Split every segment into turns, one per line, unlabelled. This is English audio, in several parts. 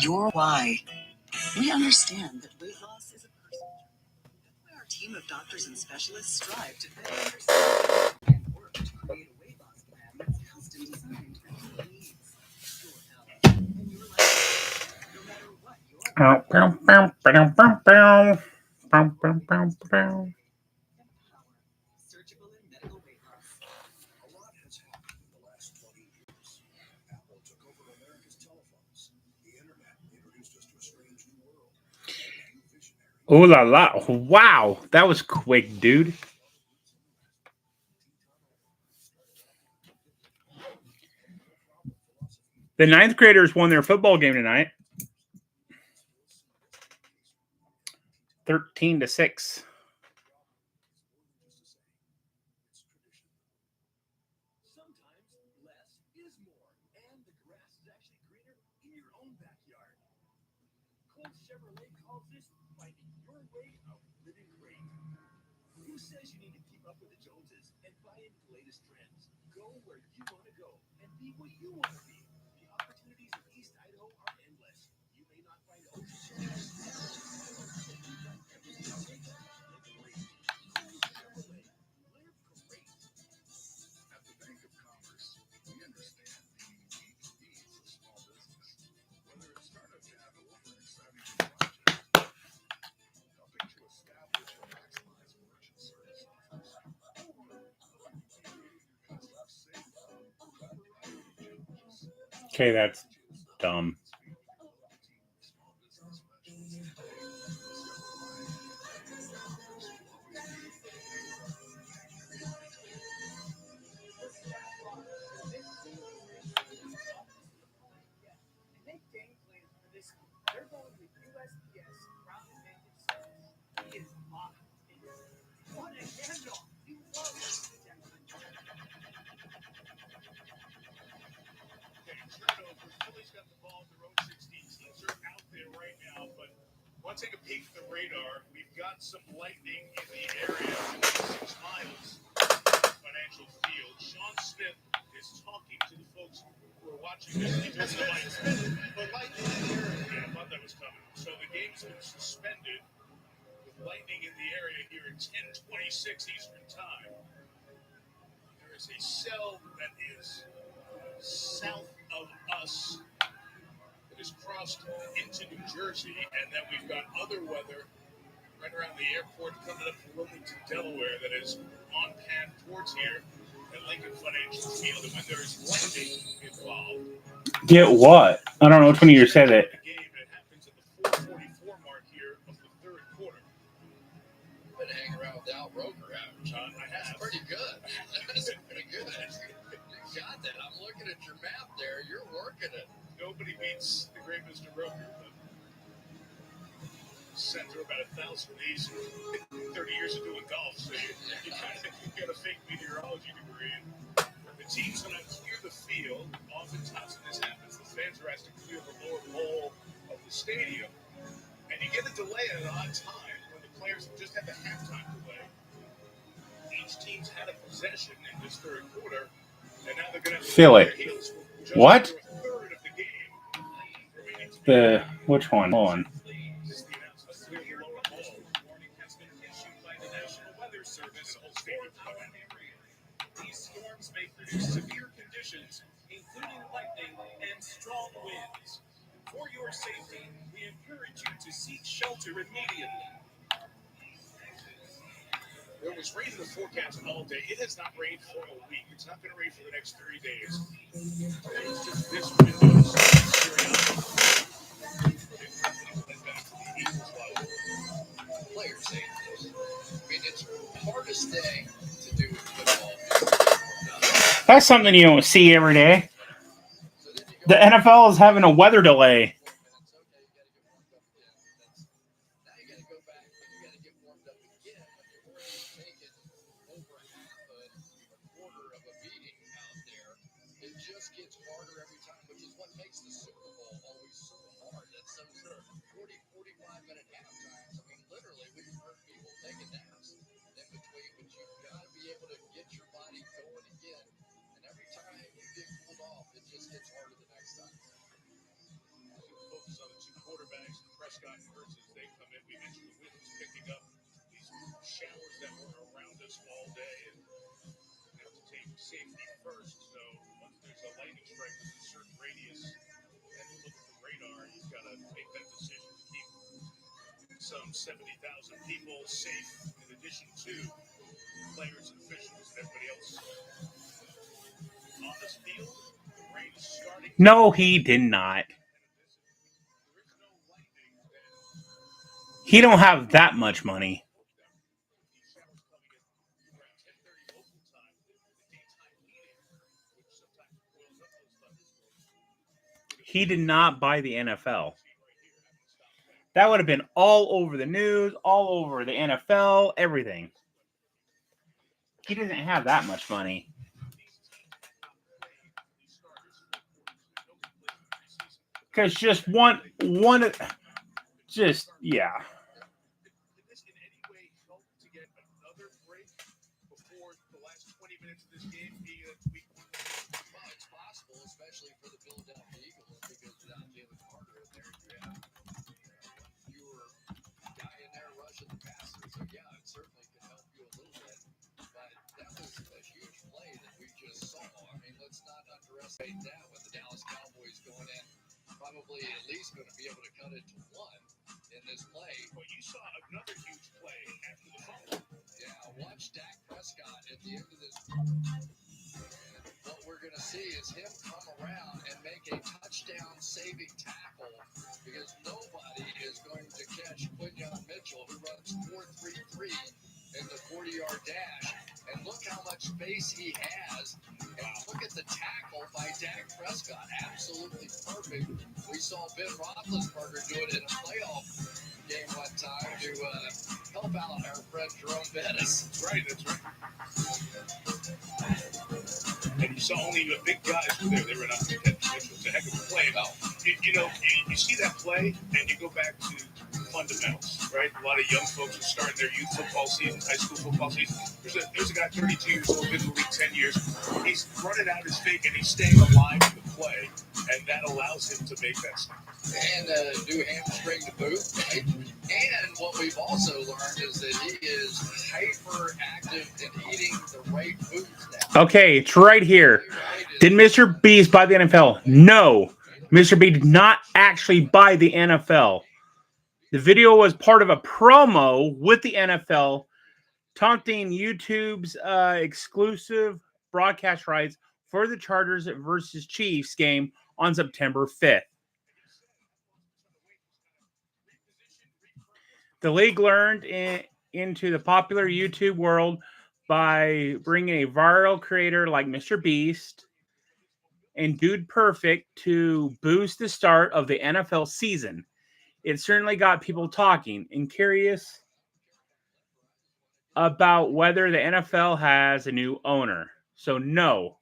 Your why. We understand that weight loss is a personal journey. That's why our team of doctors and specialists strive to better understand and work to create a weight loss plan that's custom designed for your needs, your health, and your life. No matter what your Surgical and medical weight loss.
A lot has happened in the last 20 years. Apple took over America's telephones. The internet introduced us to a strange new world. And a few visionaries.
Oh la la. Wow. That was quick, dude. The ninth graders won their football game tonight. 13-6.
Sometimes less is more, and the grass is actually greener in your own backyard. Colt Chevrolet calls this finding your way of living great. Who says you need to keep up with the Joneses and buy into the latest trends? Go where you want to go and be what you want to be. The opportunities in East Idaho are endless. You may not find ocean At the Bank of Commerce, we understand the unique needs of small business. Whether it's startup capital or an exciting project, helping to establish or maximize merchant service offers,
Okay, that's dumb.
Philly's got the ball at their own 16. Teams are out there right now, but want to take a peek at the radar. We've got some lightning in the area, 6 miles financial field. Sean Smith is talking to the folks who are watching this. He does the lights. But lightning in the area. Yeah, I thought that was coming. So the game's been suspended with lightning in the area here at 10:26 Eastern Time. There is a cell that is south of us that has crossed into New Jersey, and then we've got other weather right around the airport coming up from Wilmington, Delaware, that is on path towards here at Lincoln Financial Field. And when there is lightning involved,
Get what? I don't know which one of you said it.
the game, and it happens at the 4:44 mark here of the third quarter.
Been hanging around with Al Roker, haven't you?
I have.
That's pretty good. That's pretty good. You got that. I'm looking at your map there. You're working it.
Nobody beats the great Mr. Roker. Sent through about 1,000 of these 30 years of doing golf, so you kind of get a fake meteorology degree. And the team's going to clear the field. Oftentimes when this happens, the fans are asked to clear the lower bowl of the stadium. And you get a delay at an odd time when the players have just had the halftime delay. Each team's had a possession in this third quarter, and now they're going to have to
Feel
clear
it.
their heels just
What?
for a third of the game.
The which one? Hold on.
This is the announcement. Clear the lower bowl. Warning has been issued by the National Weather Service. These storms may produce severe conditions, including lightning and strong winds. For your safety, we encourage you to seek shelter immediately. There was rain in the forecast all day. It has not rained for a week. It's not going to rain for the next 30 days. It's just this window.
Player safety. I mean, it's the hardest thing to do with football.
That's something you don't see every day. The NFL is having a weather delay.
that were around us all day and have to take safety first. So once there's a lightning strike within a certain radius and look at the radar, you've got to make that decision to keep some 70,000 people safe in addition to players and officials and everybody else on this field. The rain is starting.
No, he did not.
There is no lightning.
He don't have that much money.
These showers coming in around 10:30 local time. The daytime heating, which sometimes boils up those thunderstorms.
He did not buy the NFL.
Right here, having to stop that.
That would have been all over the news, all over the NFL, everything. He doesn't have that much money. Because just one, just, yeah.
Can this in any way help to get another break before the last 20 minutes of this game being a week?
Well, it's possible, especially for the Philadelphia Eagles, because without Jalen Carter in there, you have one fewer guy in there rushing the passer. So, yeah, it certainly can help you a little bit. But that was a huge play that we just saw. I mean, let's not underestimate that with the Dallas Cowboys going in. Probably at least going to be able to cut it to one in this play.
Well, you saw another huge play after the fumble.
Yeah, watch Dak Prescott at the end of this. And what we're going to see is him come around and make a touchdown-saving tackle because nobody is going to catch Quinyon Mitchell, who runs 4.33 in the 40-yard dash. And look how much space he has. And look at the tackle by Dak Prescott. Absolutely perfect. We saw Ben Roethlisberger do it in a playoff game one time to help out our friend Jerome Bettis.
That's right. And you saw only the big guys were there. They were not going to catch Mitchell. It's a heck of a play. You see that play, and you go back to fundamentals, right? A lot of young folks are starting their youth football season, high school football season. There's a guy 32 years old, been in the league 10 years. He's running out his fake, and he's staying alive in the play, and that allows him to make that stop.
And new hamstring to boot, right? And what we've also learned is that he is hyperactive in eating the right foods now.
Okay, it's right here. Did Mr. Beast buy the NFL? No. Mr. B did not actually buy the NFL. The video was part of a promo with the NFL, taunting YouTube's exclusive broadcast rights for the Chargers versus Chiefs game on September 5th. The league learned into the popular YouTube world by bringing a viral creator like Mr. Beast and Dude Perfect to boost the start of the NFL season. It certainly got people talking and curious about whether the NFL has a new owner. So, no.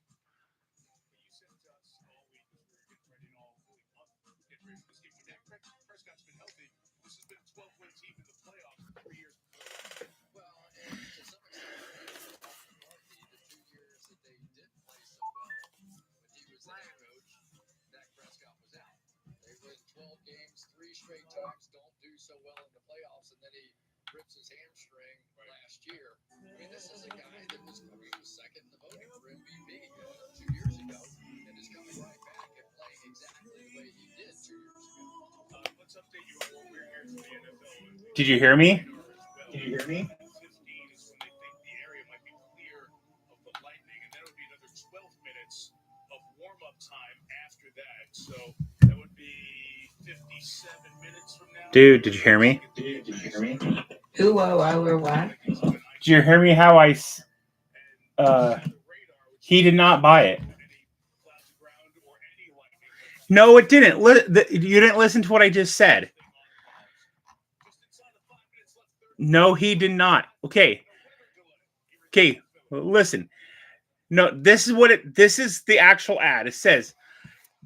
Straight times don't do so well in the playoffs, and then he rips his hamstring last year. I mean, this is a guy that was second in the voting for MVP 2 years ago, and is coming right back and playing exactly the way he did 2 years ago.
Let's update you on what we're here for the NFL.
Did you hear me?
Did you hear me? 15 is when they think the area might be clear of the lightning, and then it would be another 12 minutes of warm-up time after that. So that would be 57 minutes from now.
Dude, did you hear me?
Who, what?
Did you hear me how he did not buy it? No, it didn't. You didn't listen to what I just said. No, he did not. Okay, listen. No, this is the actual ad. It says,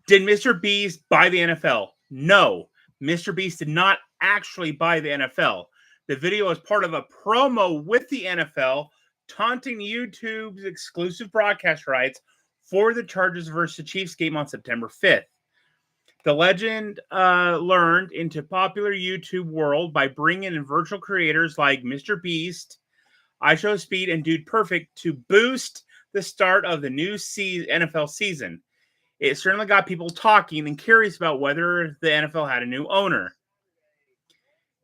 did Mr. Beast buy the NFL? No, Mr. Beast did not actually buy the NFL. The video is part of a promo with the NFL, taunting YouTube's exclusive broadcast rights for the Chargers versus Chiefs game on September 5th. The legend learned into popular YouTube world by bringing in virtual creators like Mr. Beast, I chose Speed and Dude Perfect to boost the start of the new NFL season. It certainly got people talking and curious about whether the NFL had a new owner.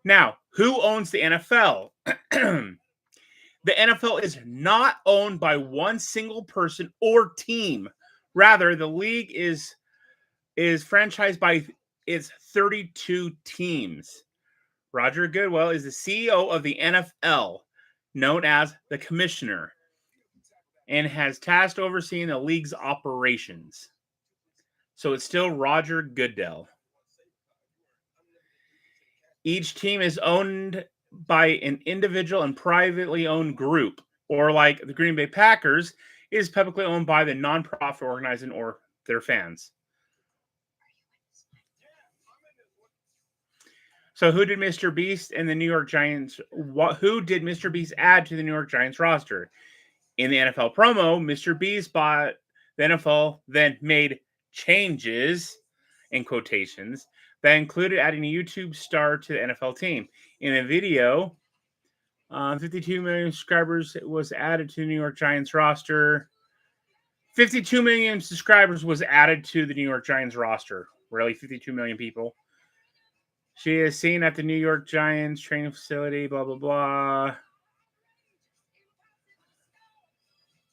Now, who owns the NFL? The NFL is not owned by one single person or team. Rather, the league is franchised by its 32 teams. Roger Goodell is the CEO of the NFL, known as the Commissioner, and has tasked overseeing the league's operations. So it's still Roger Goodell. Each team is owned by an individual and privately owned group, or like the Green Bay Packers, is publicly owned by the nonprofit organizing or their fans. So who did Mr. Beast and the New York Giants? Who did Mr. Beast add to the New York Giants roster? In the NFL promo, Mr. Beast bought the NFL, then made changes, in quotations, that included adding a YouTube star to the NFL team. In the video, 52 million subscribers was added to the New York Giants roster. 52 million subscribers was added to the New York Giants roster. Really, 52 million people. She is seen at the New York Giants training facility, blah, blah, blah.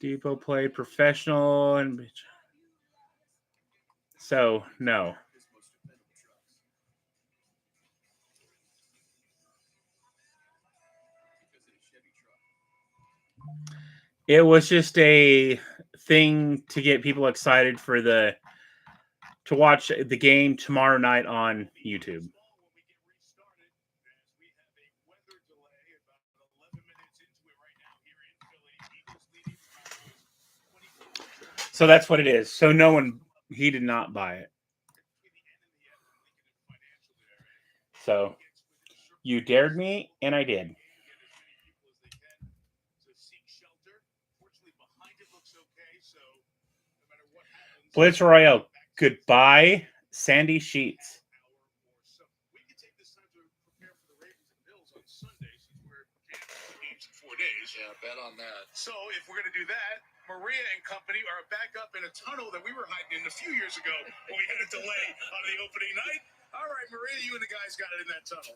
Depot played professional and so no. It was just a thing to get people excited for to watch the game tomorrow night on YouTube. So that's what it is. So he did not buy it. So you dared me, and I did. Blitz Royale. Goodbye, Sandy Sheets.
Yeah, bet on that.
So if we're going to do that, Maria and company are back up in a tunnel that we were hiding in a few years ago when we had a delay on the opening night. All right, Maria, you and the guys got it in that tunnel.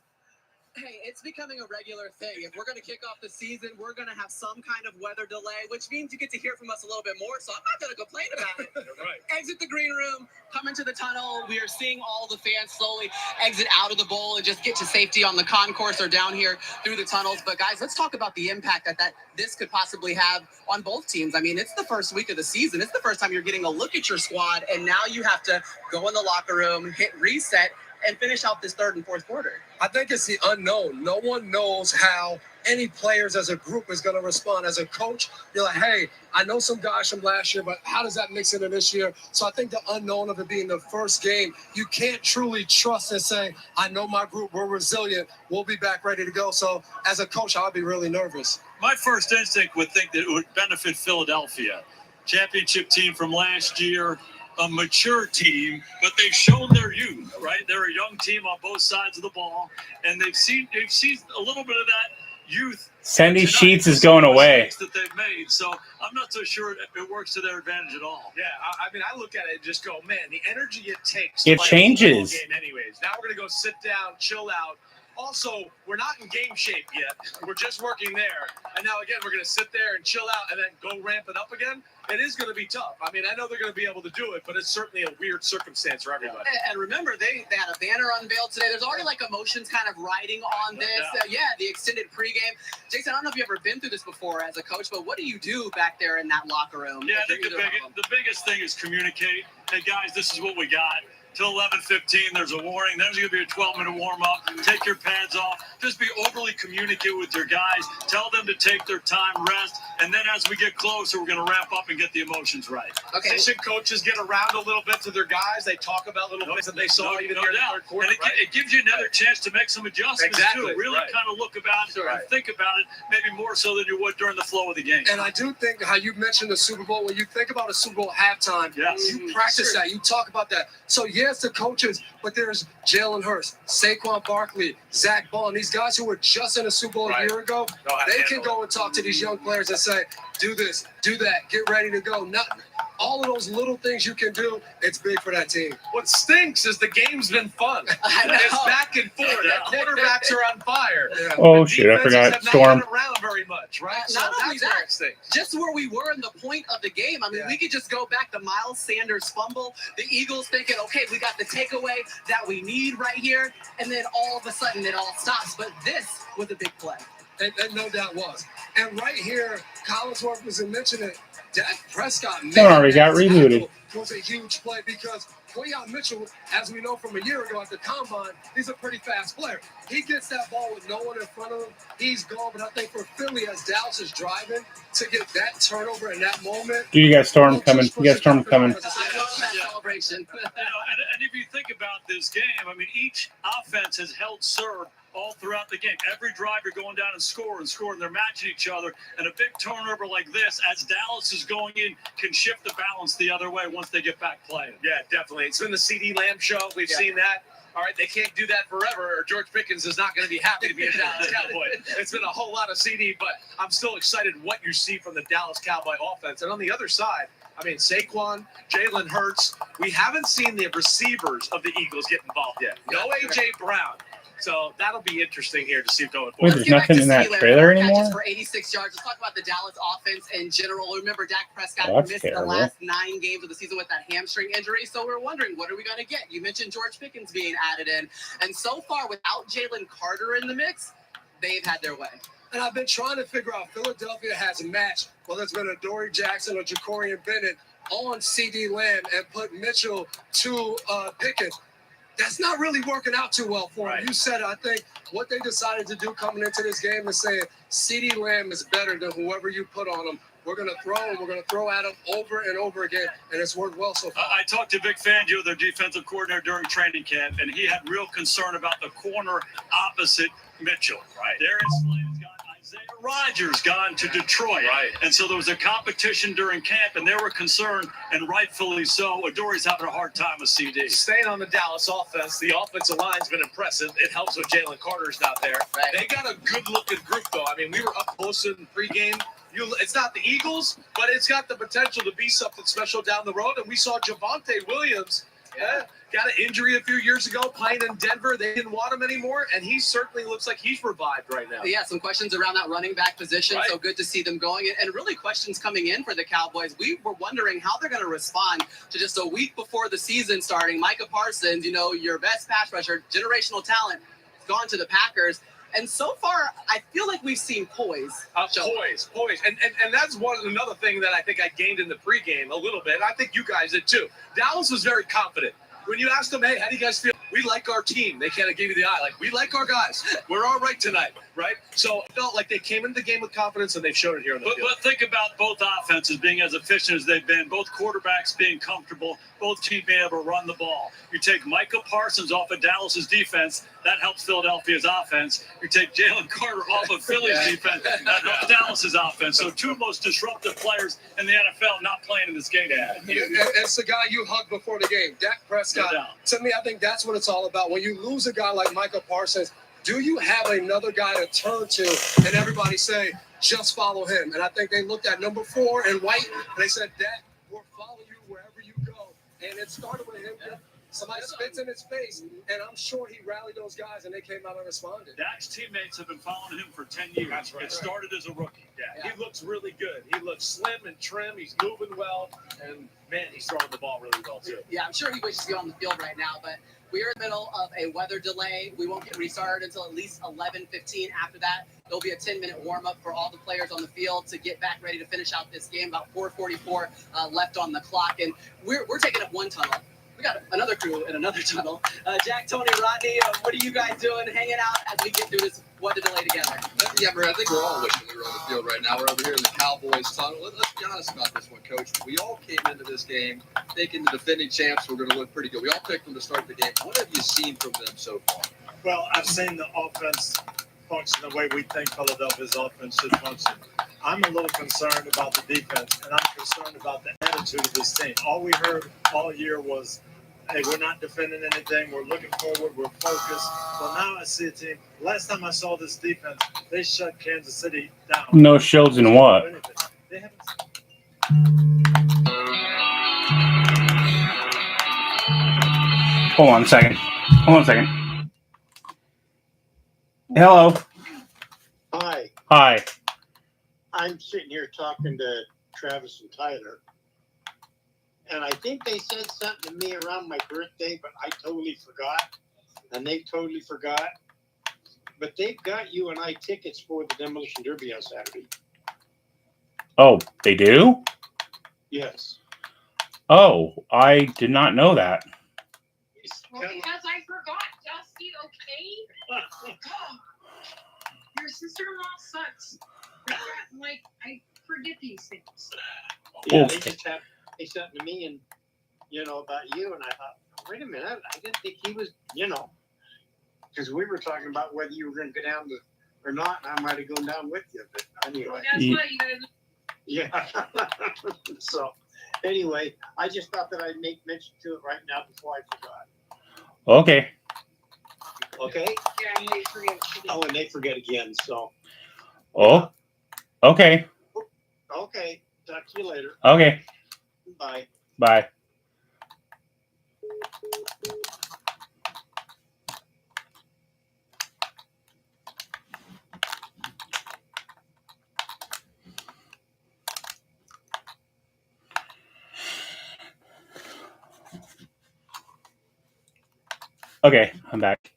Hey, it's becoming a regular thing. If we're going to kick off the season, we're going to have some kind of weather delay, which means you get to hear from us a little bit more. So I'm not going to complain about it.
Right.
Exit the green room, come into the tunnel. We are seeing all the fans slowly exit out of the bowl and just get to safety on the concourse or down here through the tunnels. But guys, let's talk about the impact that this could possibly have on both teams. I mean, it's the first week of the season. It's the first time you're getting a look at your squad, and now you have to go in the locker room, hit reset, and finish out this third and fourth quarter.
I think it's the unknown. No one knows how any players as a group is going to respond. As a coach, you're like, hey, I know some guys from last year, but how does that mix into this year? So I think the unknown of it being the first game, you can't truly trust and say, I know my group, we're resilient, we'll be back ready to go. So as a coach, I'll be really nervous.
My first instinct would think that it would benefit Philadelphia. Championship team from last year, a mature team, but they've shown their youth, right? They're a young team on both sides of the ball, and they've seen a little bit of that youth.
Sandy Sheets is going away.
That they've made, so I'm not so sure it works to their advantage at all.
Yeah, I mean, I look at it and just go, man, the energy it takes.
It
play
changes.
a game anyways. Now we're gonna go sit down, chill out. Also, we're not in game shape yet. We're just working there. And now, again, we're going to sit there and chill out and then go ramp it up again. It is going to be tough. I mean, I know they're going to be able to do it, but it's certainly a weird circumstance for everybody.
And remember, they had a banner unveiled today. There's already like emotions kind of riding on this. The extended pregame. Jason, I don't know if you've ever been through this before as a coach, but what do you do back there in that locker room?
Yeah, I think the biggest thing is communicate. Hey, guys, this is what we got. Till 11:15, there's a warning. There's going to be a 12-minute warm-up. Take your pads off. Just be overly communicative with your guys. Tell them to take their time, rest, and then as we get closer, we're going to ramp up and get the emotions right.
Okay.
Position coaches get around a little bit to their guys. They talk about little bits that they saw even here in the third quarter.
And it gives you another chance to make some adjustments, too. Really kind of look about it and think about it, maybe more so than you would during the flow of the game.
And I do think how you mentioned the Super Bowl, when you think about a Super Bowl halftime, you practice that. You talk about that. So, yeah, yes, the coaches, but there's Jalen Hurts, Saquon Barkley, Zach Ball, and these guys who were just in the Super Bowl a year ago. They can go and talk to these young players and say, do this, do that, get ready to go. All of those little things you can do, it's big for that team.
What stinks is the game's been fun. It's back and forth. The quarterbacks are on fire.
Yeah.
Oh shit, I forgot
Have
Storm.
not been around very much, right?
Not only
that's where
that,
it stinks.
just where we were in the point of the game. I mean, we could just go back to Miles Sanders' fumble, the Eagles thinking, okay, we got the takeaway that we need right here, and then all of a sudden it all stops. But this was a big play.
And no doubt was. And right here, Collinsworth was mentioning it. Dak Prescott
Sorry, got rebooted.
Was a huge play because Quayon Mitchell, as we know from a year ago at the Combine, he's a pretty fast player. He gets that ball with no one in front of him. He's gone. But I think for Philly, as Dallas is driving, to get that turnover in that moment.
Dude, you got Storm coming. You got Storm coming.
I love that celebration.
And if you think about this game, I mean, each offense has held serve all throughout the game. Every drive you're going down and score, and they're matching each other. And a big turnover like this, as Dallas is going in, can shift the balance the other way once they get back playing.
Yeah, definitely. It's been the CD Lamb show. We've seen that. All right, they can't do that forever, or George Pickens is not going to be happy to be a Dallas Cowboy. It's been a whole lot of CD, but I'm still excited what you see from the Dallas Cowboy offense. And on the other side, I mean, Saquon, Jalen Hurts, we haven't seen the receivers of the Eagles get involved yet. No A.J. Brown. So that'll be interesting here to see going
Wait,
forward.
there's nothing in that trailer anymore?
For 86 yards. Let's talk about the Dallas offense in general. Remember, Dak Prescott
That's
missed
terrible.
the last 9 games of the season with that hamstring injury. So we're wondering, what are we going to get? You mentioned George Pickens being added in. And so far, without Jalen Carter in the mix, they've had their way.
And I've been trying to figure out, Philadelphia has matched, whether it's been a Dory Jackson or Jacorian Bennett, on CD Lamb and put Mitchell to Pickens. That's not really working out too well for him.
Right.
You said it. I think what they decided to do coming into this game is saying CD Lamb is better than whoever you put on him. We're going to throw him. We're going to throw at him over and over again, and it's worked well so far.
I talked to Vic Fangio, their defensive coordinator, during training camp, and he had real concern about the corner opposite Mitchell.
Right.
Darius Slayton's got Isaiah Rodgers gone to Detroit.
Right.
And so there was a competition during camp, and they were concerned, and rightfully so. Adori's having a hard time with CD.
Staying on the Dallas offense, the offensive line's been impressive. It helps with Jalen Carter's not there.
Right.
They got a good-looking group, though. I mean, we were up close in pregame. It's not the Eagles, but it's got the potential to be something special down the road. And we saw Javonte Williams got an injury a few years ago playing in Denver. They didn't want him anymore, and he certainly looks like he's revived right now.
Yeah, some questions around that running back position.
Right.
So good to see them going. And really questions coming in for the Cowboys. We were wondering how they're going to respond to just a week before the season starting. Micah Parsons, your best pass rusher, generational talent, gone to the Packers. And so far, I feel like we've seen poise.
Poise. And that's another thing that I think I gained in the pregame a little bit. I think you guys did too. Dallas was very confident. When you asked them, hey, how do you guys feel? We like our team. They kind of gave you the eye. Like, we like our guys. We're all right tonight, right? So it felt like they came into the game with confidence, and they've shown it here on the field.
But think about both offenses being as efficient as they've been, both quarterbacks being comfortable, both teams being able to run the ball. You take Micah Parsons off of Dallas's defense, that helps Philadelphia's offense. You take Jalen Carter off of Philly's defense, that helps Dallas's offense. So 2 most disruptive players in the NFL not playing in this game.
It's the guy you hugged before the game, Dak Prescott.
No doubt.
To me, I think that's what it's all about. When you lose a guy like Micah Parsons, do you have another guy to turn to and everybody say, just follow him? And I think they looked at number 4 and White, and they said, Dak, we'll follow you wherever you go. And it started with him. Somebody spits in his face, and I'm sure he rallied those guys, and they came out and responded.
Dak's teammates have been following him for 10 years.
That's right.
It started as a rookie.
Yeah, he looks really good. He looks slim and trim. He's moving well, and man, he's throwing the ball really well too.
Yeah, I'm sure he wishes to be on the field right now, but we are in the middle of a weather delay. We won't get restarted until at least 11:15. After that, there'll be a 10-minute warm-up for all the players on the field to get back ready to finish out this game. About 4:44 left on the clock, and we're taking up one tunnel. We got another crew in another tunnel. Jack, Tony, Rodney, what are you guys doing hanging out as we get through this weather delay together?
Yeah, Brad, I think we're all wishing we were on the field right now. We're over here in the Cowboys tunnel. Let's be honest about this one, Coach. We all came into this game thinking the defending champs were going to look pretty good. We all picked them to start the game. What have you seen from them so far?
Well, I've seen the offense function the way we think Philadelphia's offense should function. I'm a little concerned about the defense, and I'm concerned about the attitude of this team. All we heard all year was hey, we're not defending anything. We're looking forward. We're focused. Well, now I see a team. Last time I saw this defense, they shut Kansas City down.
No shields in what?
They haven't.
Hold on a second. Hold on a second. Hello.
Hi,
Hi.
I'm sitting here talking to Travis and Tyler, and I think they said something to me around my birthday, but I totally forgot, and they totally forgot. But they've got you and I tickets for the Demolition Derby on Saturday.
Oh, they do?
Yes.
Oh, I did not know that.
Well, because I forgot, Dusty, okay? Your sister-in-law sucks. Like, I forget these things.
Yeah,
Okay.
they just have they said something to me, and about you, and I thought, wait a minute, I didn't think he was, because we were talking about whether you were going to go down or not, and I might have gone down with you, but anyway.
Well, that's why you gotta.
Yeah. So, anyway, I just thought that I'd make mention to it right now before I forgot.
Okay.
Okay?
Yeah, and they forget.
Oh, and they forget again, so.
Oh. Okay.
Okay. Talk to you later.
Okay.
Bye.
Bye. Okay, I'm back.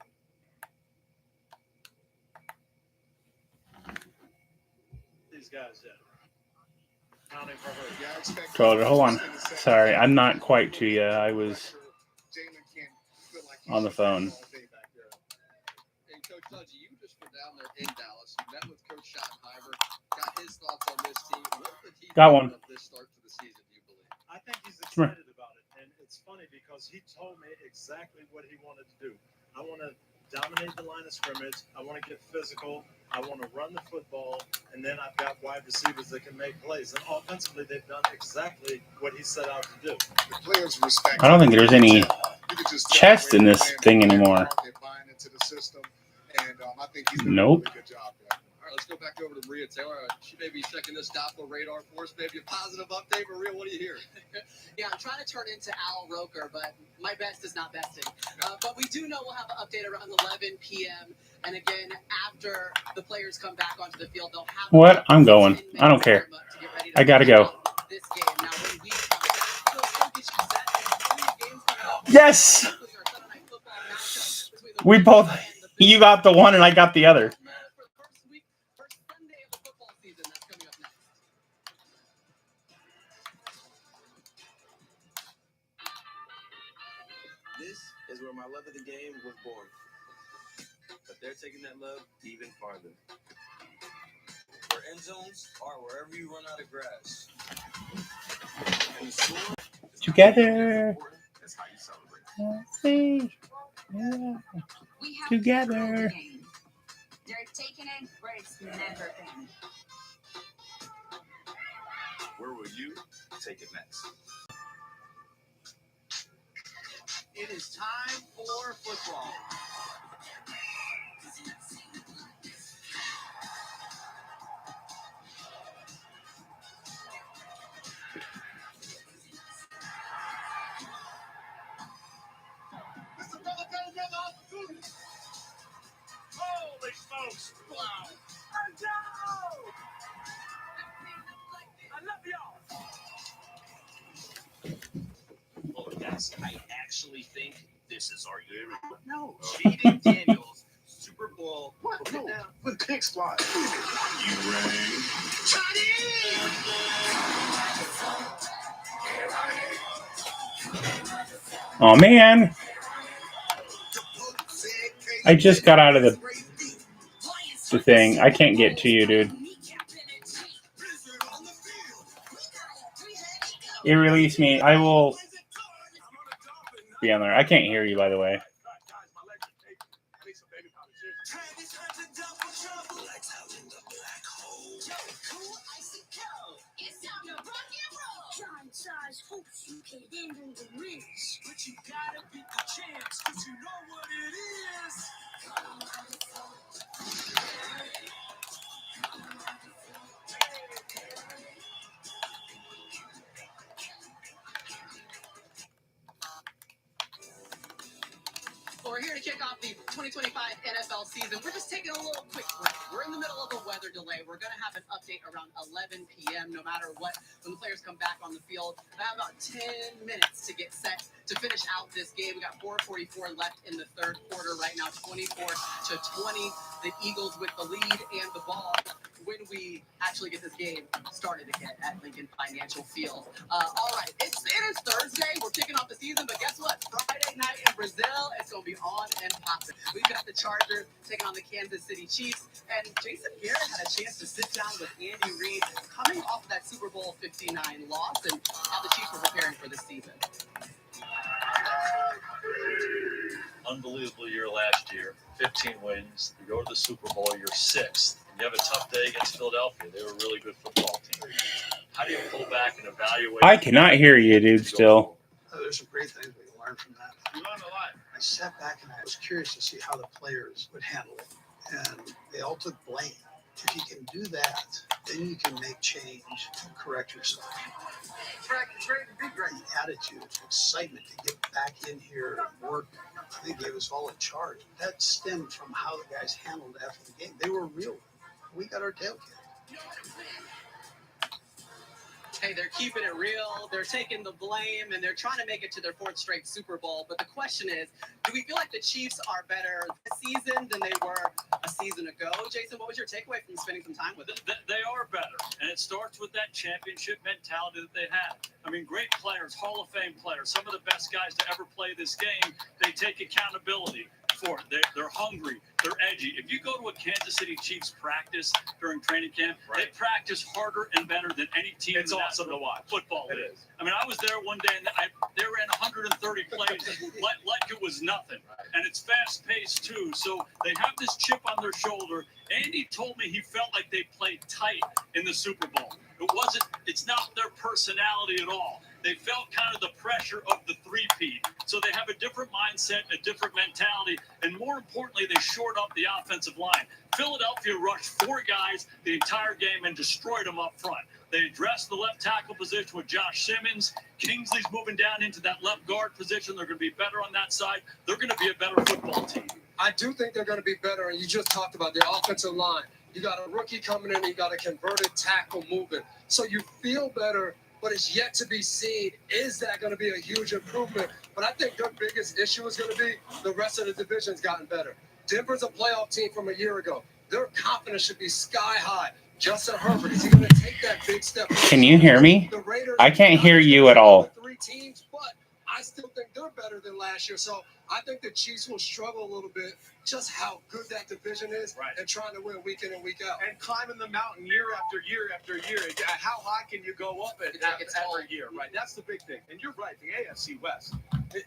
These guys, counting for her.
Yeah, I expect
Troller, hold on. Sorry, I'm not quite to you. I was
Jalen can't feel like
on the phone.
And Coach Dudgy, you just were down there in Dallas. You met with Coach Schottenheimer, got his thoughts on this team. What would he
Got
think
one.
of this start to the season, do you believe?
I think he's excited about it, and it's funny because he told me exactly what he wanted to do. I want to dominate the line of scrimmage. I want to get physical. I want to run the football, and then I've got wide receivers that can make plays. And offensively, they've done exactly what he set out to do.
The players respect.
I don't think there's any chest in this thing anymore.
They're buying into the system, and I think he's doing
Nope.
a really good job there. All right, let's go back over to Maria Taylor. She may be checking this Doppler radar for us. Maybe a positive update. Maria, what do you hear?
Yeah, I'm trying to turn into Al Roker, but my best is not besting. But we do know we'll have an update around 11 p.m. And again, after the players come back onto the field, they'll have
What? I'm going. I don't care. I gotta go.
This game. Now, when we come back, Phil Simkis, you said 3 games coming up.
Yes!
Including our Sunday Night Football matchup between the
We both.
Ravens and the
You got the one and I got the other.
For the first week, first Sunday of the football season, that's coming up next.
This is where my love of the game was born. But they're taking that love even farther. Where end zones are wherever you run out of grass. And the score
Together.
is how you celebrate.
See. Yeah. Together.
They're taking it where it's never been.
Where will you take it next?
It is time for football. Holy smokes! Wow! I love y'all. Oh, guys, I actually think this is our year. No, Jaden Daniels, Super Bowl. What? No,
With pick squad.
You rang.
Oh man. I just got out of the thing. I can't get to you, dude. It released me. I will be on there. I can't hear you, by the way.
make a decision.
Yo, cool, icy cold. It's time to rock and roll. Giant size hopes you can handle the risk. But you gotta beat the champs, cause you know what it is. Well, we're here to kick off the 2025 NFL season. We're just taking a little quick break. We're in the middle of a weather delay. We're going to have an update around 11 p.m. no matter what, when the players come back on the field. I have about 10 minutes to get set to finish out this game. We got 4:44 left in the third quarter right now, 24-20. The Eagles with the lead and the ball when we actually get this game started again at Lincoln Financial Field. All right, it is Thursday. We're kicking off the season, but guess what? Friday night in Brazil, it's going to be on and popping. We've got the Chargers taking on the Kansas City Chiefs, and Jason Garrett had a chance to sit down with Andy Reid coming off that Super Bowl 59 loss and how the Chiefs were preparing for this season.
Unbelievable year last year, 15 wins. You go to the Super Bowl, you're 6th. And you have a tough day against Philadelphia. They were a really good football team. How do you pull back and evaluate?
I cannot hear you, dude, still.
There's some great things we can learn from that.
You learned a lot.
I sat back and I was curious to see how the players would handle it. And they all took blame. If you can do that, then you can make change and correct yourself. It's ready to be great. The attitude, excitement to get back in here and work. I think gave us all a charge. That stemmed from how the guys handled it after the game. They were real. We got our tail kicked.
Hey, they're keeping it real. They're taking the blame, and they're trying to make it to their 4th straight Super Bowl. But the question is, do we feel like the Chiefs are better this season than they were a season ago? Jason, what was your takeaway from spending some time with them?
They are better, and it starts with that championship mentality that they have. I mean, great players, Hall of Fame players, some of the best guys to ever play this game. They take accountability for it. They're hungry. They're edgy. If you go to a Kansas City Chiefs practice during training camp, they practice harder and better than any team.
It's awesome to watch.
Football
It
league.
is.
I mean, I was there one day, and they ran 130 plays like it was nothing. And it's fast-paced, too. So they have this chip on their shoulder. Andy told me he felt like they played tight in the Super Bowl. It's not their personality at all. They felt kind of the pressure of the three-peat. So they have a different mindset, a different mentality, and more importantly, they shored up the offensive line. Philadelphia rushed 4 guys the entire game and destroyed them up front. They addressed the left tackle position with Josh Simmons. Kingsley's moving down into that left guard position. They're going to be better on that side. They're going to be a better football team.
I do think they're going to be better, and you just talked about their offensive line. You got a rookie coming in, you got a converted tackle moving. So you feel better, but it's yet to be seen. Is that going to be a huge improvement? But I think their biggest issue is going to be the rest of the division's gotten better. Denver's a playoff team from a year ago. Their confidence should be sky high. Justin Herbert, is he going to take that big step?
Can you hear me?
The Raiders,
I can't hear you at all.
3 teams, but I still think they're better than last year. So I think the Chiefs will struggle a little bit, just how good that division is, and trying to win week in and week out.
And climbing the mountain year after year after year. How high can you go up at every year, right? That's the big thing. And you're right, the AFC West.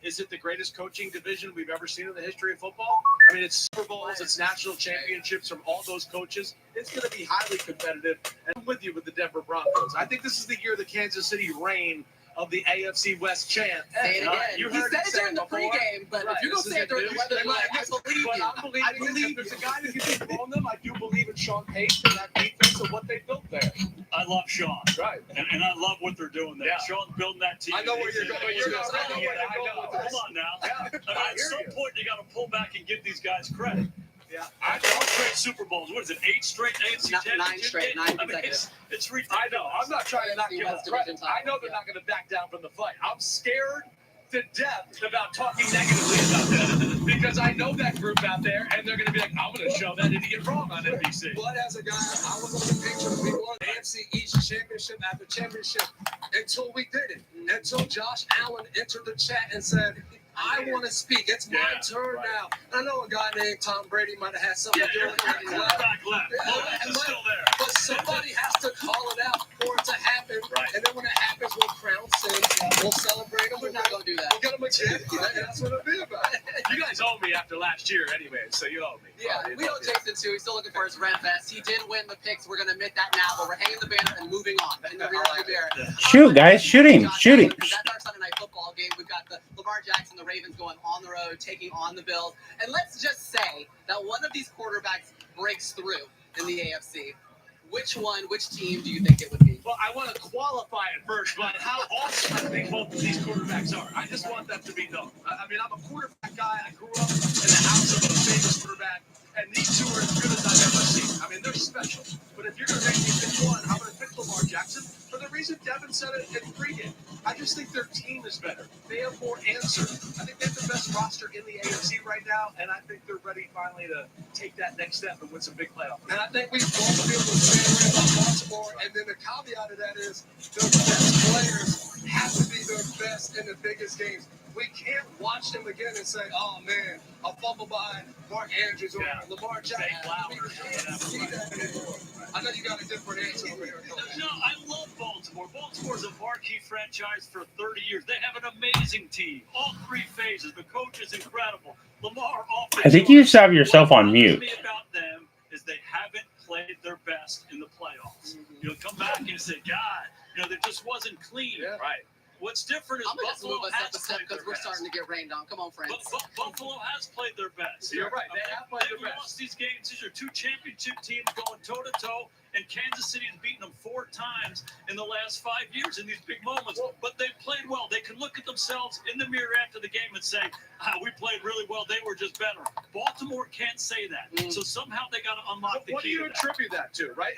Is it the greatest coaching division we've ever seen in the history of football? I mean, it's Super Bowls, it's national championships from all those coaches. It's going to be highly competitive. And I'm with you with the Denver Broncos. I think this is the year the Kansas City reign of the AFC West champ.
Say it again.
You
He
heard
said
it
it during the
before.
pregame, but if you're going to say it during the weather, I believe you.
I believe there's a guy that can dethrone them. I do believe in Sean Payton and that defense and what they built there.
I love Sean.
Right.
And I love what they're doing there.
Yeah.
Sean's building that team.
I know where you're going.
Hold on now. At some point, you got to pull back and give these guys credit.
Yeah.
4 straight Super Bowls. What is it? 8 straight AFC championship
9 straight, 9 consecutive.
It's ridiculous.
I know. I'm not trying to not give them credit. I know they're not going to back down from the fight. I'm scared to death about talking negatively about them because I know that group out there, and they're going to be like, I'm going to show that idiot wrong on NBC.
But as a guy, I was on the picture. We won AFC East championship after championship until we did it. Until Josh Allen entered the chat and said, I want to speak. It's my turn now. I know a guy named Tom Brady might have had something to do with it.
Back left. It's still there.
But somebody has to call it out. for it to happen.
Right.
And then when it happens, we'll crown and we'll celebrate them.
We're not going to do that.
We'll get them a gift. Right? And that's what it'll be about.
You guys owe me after last year anyway, so you owe me.
Yeah, we owe Jason too. He's still looking for his red vest. He did win the picks. We're going to admit that now, but we're hanging the banner and moving on. In the rearview mirror.
Shoot, guys, shooting.
That's our Sunday night football game. We've got the Lamar Jackson, the Ravens going on the road, taking on the Bills. And let's just say that one of these quarterbacks breaks through in the AFC. Which team do you think it would be?
Well, I want to qualify it first, but how awesome I think both of these quarterbacks are. I just want that to be known. I mean, I'm a quarterback guy. I grew up in the house of a famous quarterback, and these two are as good as I've ever seen. I mean, they're special. But if you're going to make me pick one, I'm going to pick Lamar Jackson for the reason Devin said it in pregame. I just think their team is better. They have more answers. I think they have the best roster in the AFC right now, and I think they're ready finally to take that next step and win some big playoffs.
And I think we both feel the same way about Baltimore. And then the caveat of that is the best players have to be their best in the biggest games. We can't watch them again and say, oh, man, a fumble by Mark Andrews or Lamar Jackson. We can't see that anymore. I know you got a different answer over here.
No, I love Baltimore. Baltimore's a marquee franchise for 30 years. They have an amazing team. All three phases. The coach is incredible. Lamar off the
I think you just have yourself on mute.
What bothers me about them is they haven't played their best in the playoffs. You'll come back and say, God, there just wasn't clean.
Yeah. Right.
What's different is
I'm going to
Buffalo
move us
has
up a step
played
because
their
we're
best.
starting to get rained on. Come on, friends.
Buffalo has played their best.
You're right. They have played their
They've
best.
lost these games. These are two championship teams going toe-to-toe, and Kansas City has beaten them 4 times in the last 5 years in these big moments. But they've played well. They can look at themselves in the mirror after the game and say, we played really well. They were just better. Baltimore can't say that. So somehow they got to unlock the key.
What do you
to that.
attribute that to, right?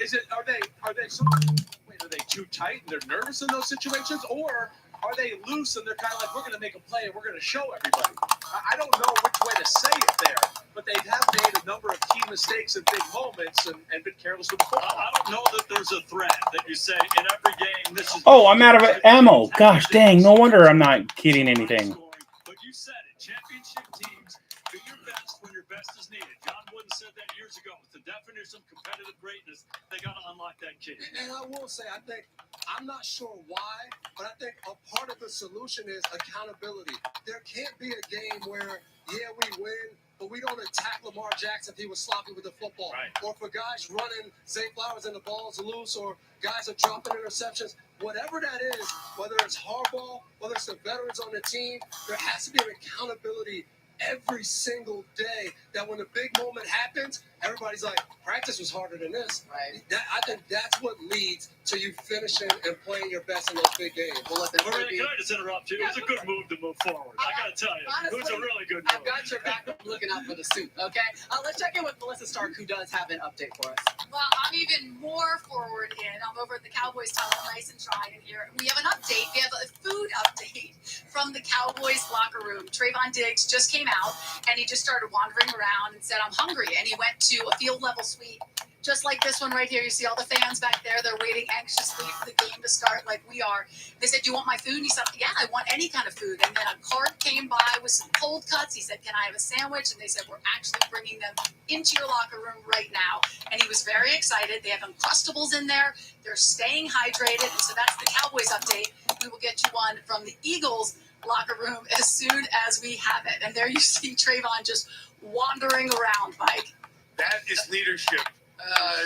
Are they too tight and they're nervous in those situations, or are they loose and they're kind of like, we're going to make a play and we're going to show everybody? I don't know which way to say it there, but they have made a number of key mistakes in big moments and been careless with the football.
I don't know that there's a threat that you say in every game. This is.
Oh, I'm out of ammo. Gosh dang, no wonder I'm not getting anything.
But you said it. Championship teams do your best when your best is needed. John Wooden said that years ago. It's the definition of competitive greatness. They got to unlock that key.
And I will say, I'm not sure why, but I think a part of the solution is accountability. There can't be a game where, we win, but we don't attack Lamar Jackson if he was sloppy with the football.
Right.
Or for guys running Zay Flowers and the ball's loose, or guys are dropping interceptions. Whatever that is, whether it's hardball, whether it's the veterans on the team, there has to be an accountability every single day that when the big moment happens, everybody's like, practice was harder than this.
Right.
I think that's what leads to you finishing and playing your best in those big games.
We'll let that
Maria,
be.
can I just interrupt you? It was a good move to move forward. I got to tell you.
Honestly,
it was a really good
I've
move.
got your back. I'm looking out for the suit, okay? Let's check in with Melissa Stark, who does have an update for us.
Well, I'm even more forward in. I'm over at the Cowboys tunnel, nice and dry in here. We have an update. We have a food update from the Cowboys locker room. Trayvon Diggs just came out, and he just started wandering around and said, I'm hungry. And he went to a field level suite, just like this one right here. You see all the fans back there. They're waiting anxiously for the game to start like we are. They said, do you want my food? And he said, yeah, I want any kind of food. And then a cart came by with some cold cuts. He said, can I have a sandwich? And they said, we're actually bringing them into your locker room right now. And he was very excited. They have Uncrustables in there. They're staying hydrated. And so that's the Cowboys update. We will get you one from the Eagles locker room as soon as we have it. And there you see Trayvon just wandering around, Mike.
That is leadership.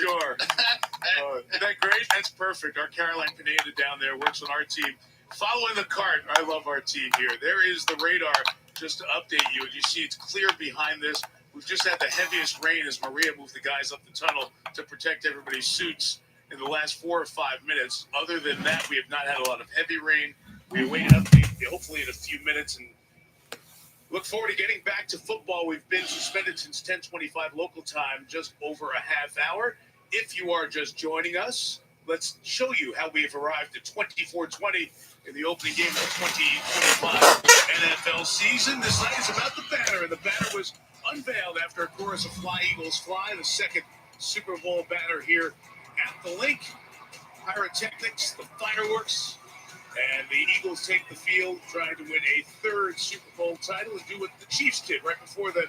Sure. Isn't that great? That's perfect. Our Caroline Pineda down there works on our team. Following the cart. I love our team here. There is the radar just to update you. And you see it's clear behind this. We've just had the heaviest rain as Maria moved the guys up the tunnel to protect everybody's suits in the last 4 or 5 minutes. Other than that, we have not had a lot of heavy rain. We await an update hopefully in a few minutes and look forward to getting back to football. We've been suspended since 10:25 local time, just over a half hour. If you are just joining us, let's show you how we have arrived at 24-20 in the opening game of the 2025 NFL season. This night is about the banner, and the banner was unveiled after a chorus of Fly Eagles Fly, the second Super Bowl banner here at the link. Pyrotechnics, the fireworks, and the Eagles take the field trying to win a third Super Bowl title and do what the Chiefs did right before that,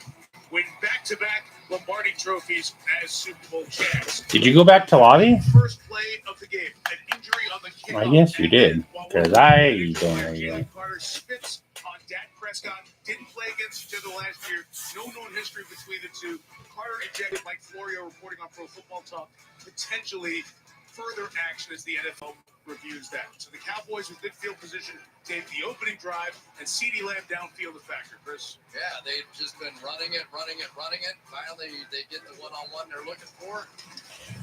win back-to-back Lombardi trophies as Super Bowl champs.
Did you go back to lobby?
First play of the game, an injury on the kickoff.
I guess you did, because I don't know
Jalen
you.
Carter spits on Dak Prescott. Didn't play against each other last year. No known history between the two. Carter ejected Mike Florio, reporting on Pro Football Talk. Potentially further action as the NFL reviews that. So the Cowboys with good field position take the opening drive, and CeeDee Lamb downfield a factor. Chris?
Yeah, they've just been running it. Finally, they get the one-on-one they're looking for.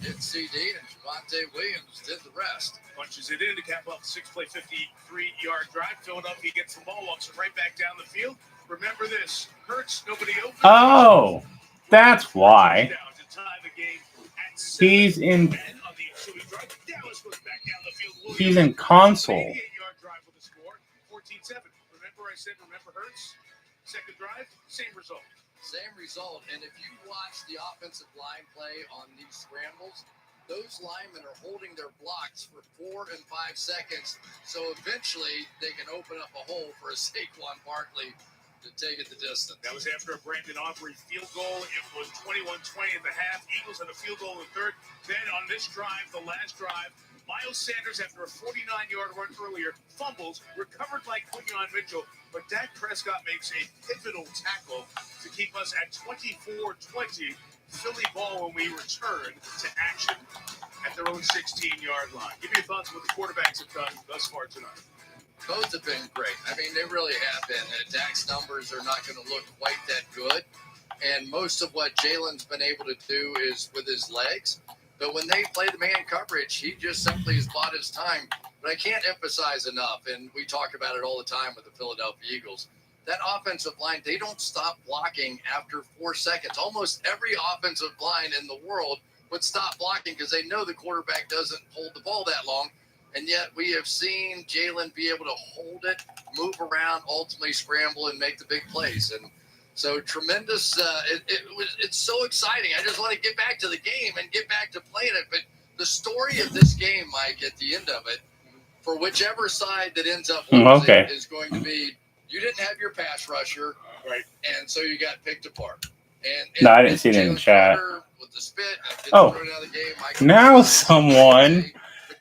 Hit CD, and Javonte Williams did the rest.
Punches it in to cap off the 6-play, 53-yard drive. Philadelphia gets the ball, walks it right back down the field. Remember this, Hurts, nobody open.
Oh, that's why.
Touchdown to tie the game at 7.
He's in.
And on the ensuing drive, Dallas goes back down the field. Williams,
He's in console.
88-yard drive with a score, 14-7. Remember I said, remember Hurts? Second drive, same result.
Same result. And if you watch the offensive line play on these scrambles, those linemen are holding their blocks for 4 and 5 seconds. So eventually they can open up a hole for a Saquon Barkley to take it the distance.
That was after a Brandon Aubrey field goal. It was 21-20 at the half. Eagles had a field goal in the third. Then on this drive, the last drive, Miles Sanders, after a 49-yard run earlier, fumbles, recovered by Quinyon Mitchell, but Dak Prescott makes a pivotal tackle to keep us at 24-20. Philly ball when we return to action at their own 16-yard line. Give me your thoughts on what the quarterbacks have done thus far tonight.
Both have been great. I mean, they really have been. Dak's numbers are not going to look quite that good. And most of what Jalen's been able to do is with his legs. But when they play the man coverage, he just simply has bought his time. But I can't emphasize enough, and we talk about it all the time with the Philadelphia Eagles, that offensive line, they don't stop blocking after 4 seconds. Almost every offensive line in the world would stop blocking because they know the quarterback doesn't hold the ball that long. And yet we have seen Jalen be able to hold it, move around, ultimately scramble, and make the big plays. And so tremendous. It's so exciting. I just want to get back to the game and get back to playing it. But the story of this game, Mike, at the end of it, for whichever side that ends up losing, is going to be you didn't have your pass rusher,
right?
And so you got picked apart. And
No, I didn't see it in the chat.
With the spit,
Oh, now someone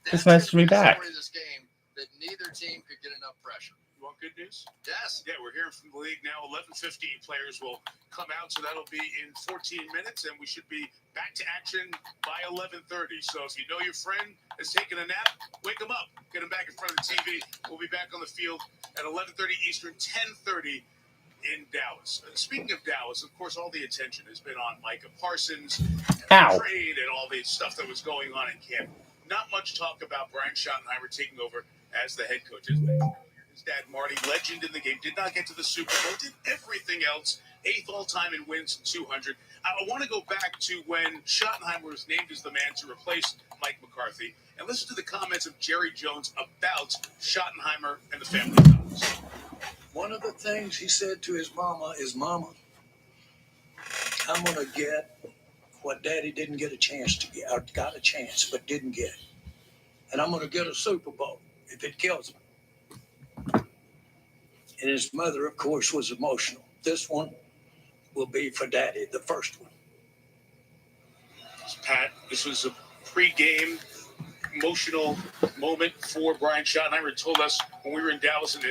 just messaged me back.
This game that neither team could get enough pressure.
You want good news?
Yes.
Yeah, we're hearing from the league now. 11:15 players will come out, so that'll be in 14 minutes, and we should be back to action by 11:30. So if you know your friend is taking a nap, wake them up. Get them back in front of the TV. We'll be back on the field at 11:30 Eastern, 10:30 in Dallas. Speaking of Dallas, of course, all the attention has been on Micah Parsons and the trade and all the stuff that was going on in camp. Not much talk about Brian Schottenheimer taking over as the head coach. His dad, Marty, legend in the game, did not get to the Super Bowl, did everything else, 8th all-time in wins, 200. I want to go back to when Schottenheimer was named as the man to replace Mike McCarthy and listen to the comments of Jerry Jones about Schottenheimer and the family values.
One of the things he said to his mama is, Mama, I'm going to get what Daddy didn't get a chance to get, or got a chance but didn't get. And I'm going to get a Super Bowl if it kills him. And his mother, of course, was emotional. This one will be for Daddy, the first one.
Pat, this was a pre-game emotional moment for Brian Schottenheimer. He told us when we were in Dallas, and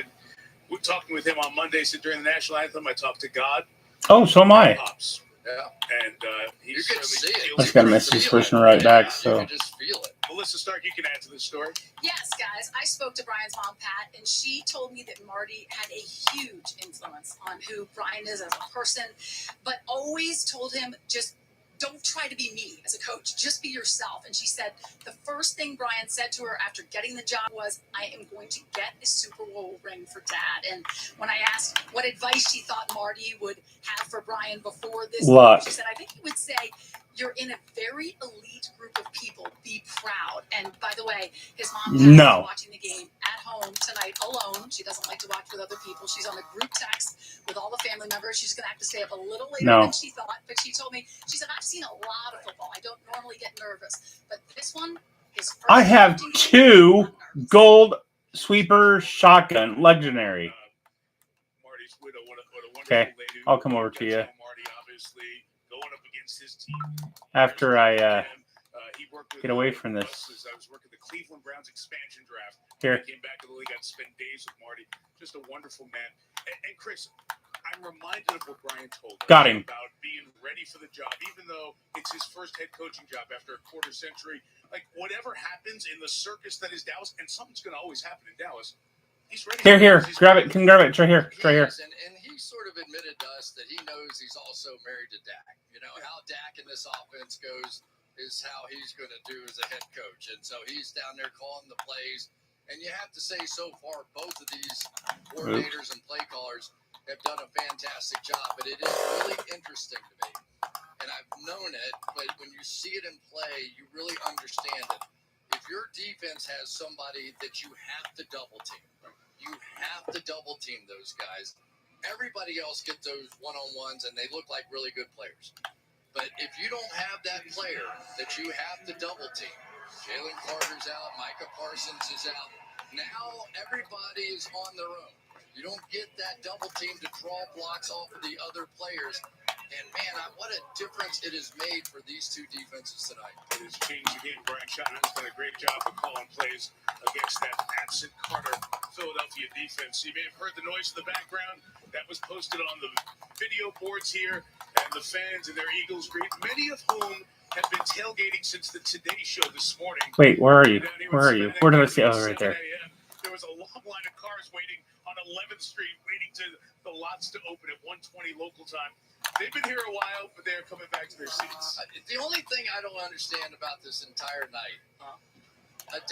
we're talking with him on Monday, said during the national anthem, I talked to God.
Oh, so am I.
Pops. Yeah, and he
you can see it.
I just got to message this person right back. So.
You can just feel it.
Melissa Stark, you can add to this story.
Yes, guys. I spoke to Brian's mom, Pat, and she told me that Marty had a huge influence on who Brian is as a person, but always told him just don't try to be me as a coach. Just be yourself. And she said the first thing Brian said to her after getting the job was, I am going to get a Super Bowl ring for Dad. And when I asked what advice she thought Marty would have for Brian before this, she said, I think he would say, you're in a very elite group of people. Be proud. And by the way, his mom is watching the game at home tonight alone. She doesn't like to watch with other people. She's on the group text with all the family members. She's going to have to stay up a little later than she thought. But she told me, she said, I've seen a lot of football. I don't normally get nervous. But this one is first.
I have 2 gold sweeper shotgun, legendary.
Marty's widow, what a wonderful
Okay,
lady.
I'll come over to you.
Marty, obviously, going up against his team.
After I
He worked with
Get away from this.
I was working the Cleveland Browns expansion draft.
Here.
I came back to the league. I spent days with Marty. Just a wonderful man. And Chris, I'm reminded of what Brian told us about being ready for the job, even though it's his first head coaching job after a quarter century. Like, whatever happens in the circus that is Dallas, and something's going to always happen in Dallas, he's ready.
Here. Grab it. Can grab it. It's right here. It's right here.
And he sort of admitted to us that he knows he's also married to Dak. You know, how Dak in this offense goes is how he's going to do as a head coach. And so he's down there calling the plays. And you have to say, so far, both of these coordinators and play callers have done a fantastic job. But it is really interesting to me. And I've known it, but when you see it in play, you really understand it. If your defense has somebody that you have to double team, you have to double team those guys. Everybody else gets those one-on-ones, and they look like really good players. But if you don't have that player that you have to double team, Jalen Carter's out, Micah Parsons is out. Now everybody is on their own. You don't get that double team to draw blocks off of the other players. And, man, what a difference it has made for these two defenses tonight.
It has changed the game. Brian Shotton has done a great job of calling plays against that absent Carter Philadelphia defense. You may have heard the noise in the background. That was posted on the video boards here, and the fans and their Eagles greet, many of whom have been tailgating since the Today Show this morning.
Wait, where are you? Where are you? Where do I see? Oh, right there.
There was a long line of cars waiting on 11th Street, waiting to the lots to open at 1:20 local time. They've been here a while, but they're coming back to their seats.
The only thing I don't understand about this entire night.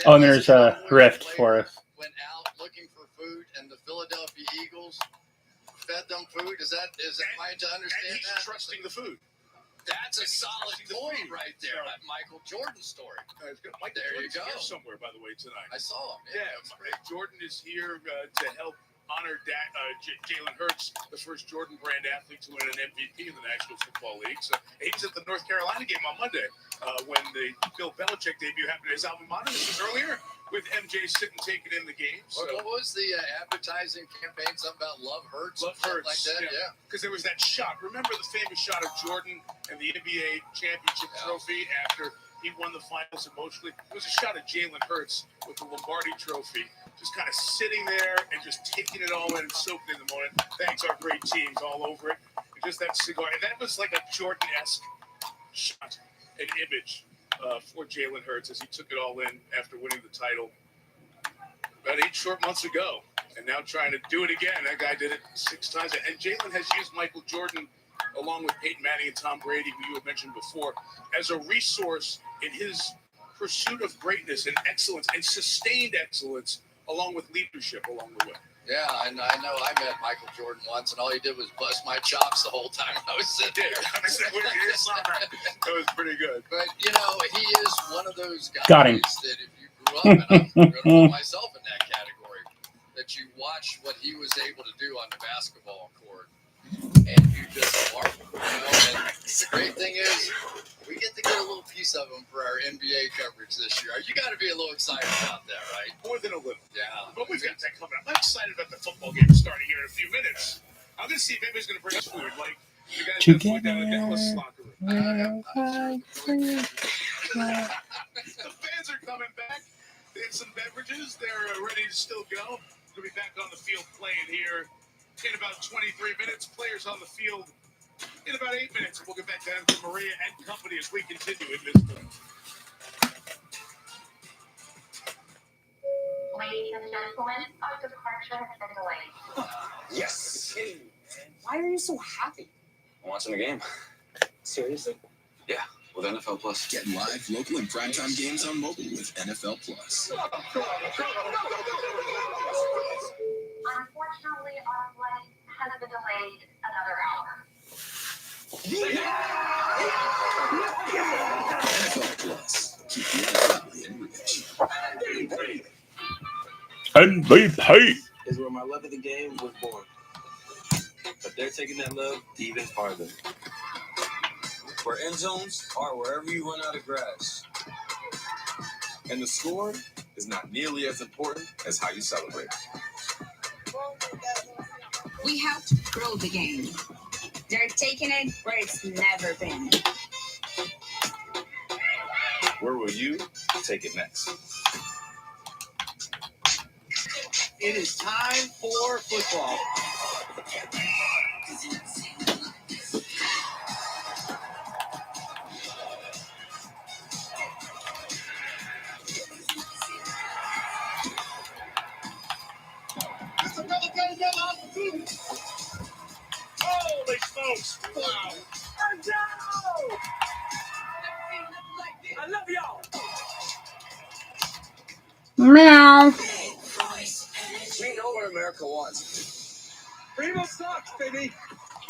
And there's a rift for us.
Went out looking for food, and the Philadelphia Eagles fed them food. Is that am I to understand
and he's
that?
Trusting the food.
That's a solid point right there. That Michael Jordan story.
There you go. Here somewhere, by the way, tonight.
I saw him.
Yeah, Jordan is here to help honor Jalen Hurts, the first Jordan brand athlete to win an MVP in the National Football League. So he's at the North Carolina game on Monday when the Bill Belichick debut happened at his alma mater. This was earlier with MJ sitting taking in the game. So.
What was the advertising campaign? Something about Love Hurts?
Love Hurts.
Like that, yeah.
Because there was that shot. Remember the famous shot of Jordan and the NBA championship trophy after he won the finals emotionally? It was a shot of Jalen Hurts with the Lombardi trophy, just kind of sitting there and just taking it all in and soaking in the moment. Thanks, our great teams all over it. And just that cigar. And that was like a Jordan-esque shot, an image for Jalen Hurts as he took it all in after winning the title about 8 short months ago. And now trying to do it again. That guy did it 6 times. And Jalen has used Michael Jordan, along with Peyton Manning and Tom Brady, who you had mentioned before, as a resource in his pursuit of greatness and excellence and sustained excellence, along with leadership along the way.
Yeah, I know. I met Michael Jordan once, and all he did was bust my chops the whole time I was sitting there.
That was pretty good.
But, you know, he is one of those guys
Got him.
that if you grew up, and I'm going to put myself in that category, that you watch what he was able to do on the basketball court, and you just marvel. You know? And the great thing is, we get to get a little piece of him for our NBA coverage this year. You got to be a little excited about that, right?
More than a little.
Yeah.
But we've got that coming up. I'm excited about the football game starting here in a few minutes. I'm going to see if anybody's going to bring us food, like the guys that flew down to Dallas locker room. The fans are coming back. They have some beverages. They're ready to still go. We'll be back on the field playing here in about 23 minutes. Players on the field in about 8 minutes. We'll get back down to Maria and company as we continue in this point.
Ladies and gentlemen, our departure has been delayed.
Yes.
Why are you so happy?
I'm watching the game.
Seriously?
Yeah, with NFL Plus.
Get live, local, and primetime games on mobile with NFL Plus.
Unfortunately, our flight has been delayed another hour.
NFL Plus. Keep the NFL in reach.
MVP
is where my love of the game was born. But they're taking that love even farther. Where end zones are wherever you run out of grass.
And the score is not nearly as important as how you celebrate.
We have to grow the game. They're taking it where it's never been.
Where will you take it next?
It is time for football.
Holy smokes! Wow.
I love y'all.
Meow.
We know what America wants. Freedom of socks, baby.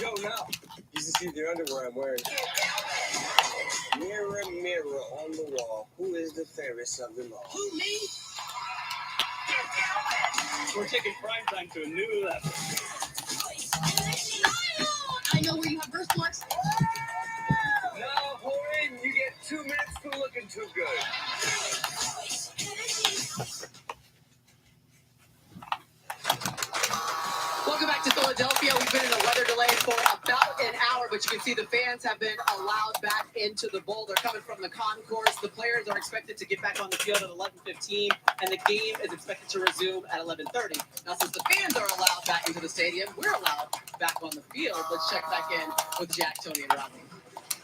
Yo, now. You should see the underwear I'm wearing. Mirror, mirror on the wall, who is the fairest of them all?
Who, me?
We're taking prime time to a new level.
I know where you have birthmarks.
Now, Horan, you get 2 minutes for looking too good.
Welcome back to Philadelphia. We've been in a weather delay for about an hour, but you can see the fans have been allowed back into the bowl. They're coming from the concourse. The players are expected to get back on the field at 11:15, and the game is expected to resume at 11:30. Now, since the fans are allowed back into the stadium, we're allowed back on the field. Let's check back in with Jack, Tony, and Rodney.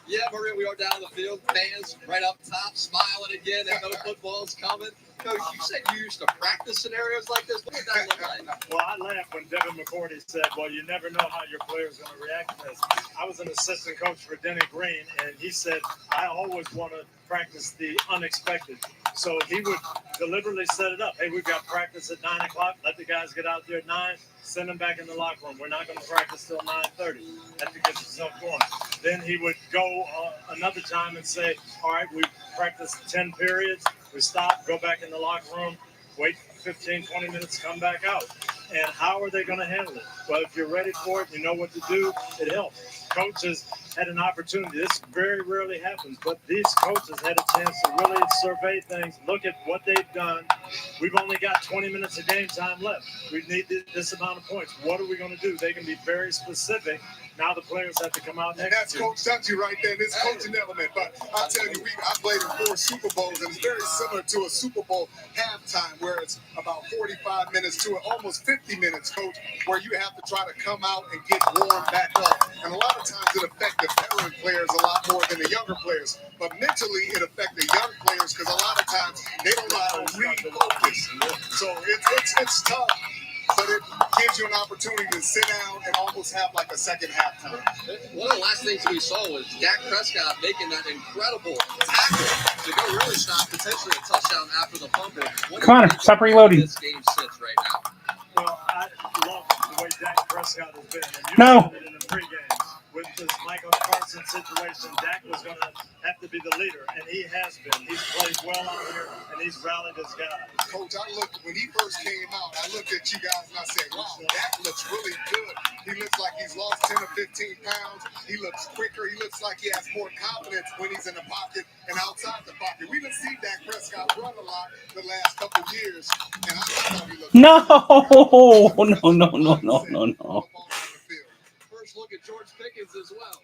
Yeah, Maria, we are down the field. Fans right up top, smiling again. They know football's coming. Coach, you said you used to practice scenarios like this. What did that look like?
Well, I laughed when Devin McCourty said, well, you never know how your player's going to react to this. I was an assistant coach for Denny Green, and he said, I always want to practice the unexpected. So he would deliberately set it up. Hey, we've got practice at 9 o'clock. Let the guys get out there at 9. Send them back in the locker room. We're not going to practice till 9:30. Have to get yourself going. Then he would go another time and say, all right, we practiced 10 periods. We stop, go back in the locker room, wait 15, 20 minutes, come back out. And how are they going to handle it? Well, if you're ready for it, you know what to do, it helps. Coaches had an opportunity. This very rarely happens, but these coaches had a chance to really survey things, look at what they've done. We've only got 20 minutes of game time left. We need this amount of points. What are we going to do? They can be very specific. Now the players have to come out next.
And that's Coach Dungy right there. This coaching element. But I tell you, I played in 4 Super Bowls, and it's very similar to a Super Bowl halftime, where it's about 45 minutes to almost 50 minutes, Coach, where you have to try to come out and get warm back up. And a lot of times it affects the veteran players a lot more than the younger players. But mentally, it affects the young players because a lot of times they don't know how to refocus. So it's tough. But it gives you an opportunity to sit down and almost have like a second halftime.
One of the last things we saw was Dak Prescott making that incredible tackle to go really stop potentially a touchdown after the fumble.
Connor, stop reloading.
This game sits right now.
Well, I love the way Dak Prescott has been. And you
No.
said it in the pregame. With this Michael Carson situation, Dak was going to have to be the leader, and he has been. He's played well out here, and he's rallied his guys.
Coach, when he first came out, I looked at you guys and I said, wow, Dak looks really good. He looks like he's lost 10 or 15 pounds. He looks quicker. He looks like he has more confidence when he's in the pocket and outside the pocket. We didn't see Dak Prescott run a lot the last couple years, and I thought he looked
No.
First look at George Pickens as well.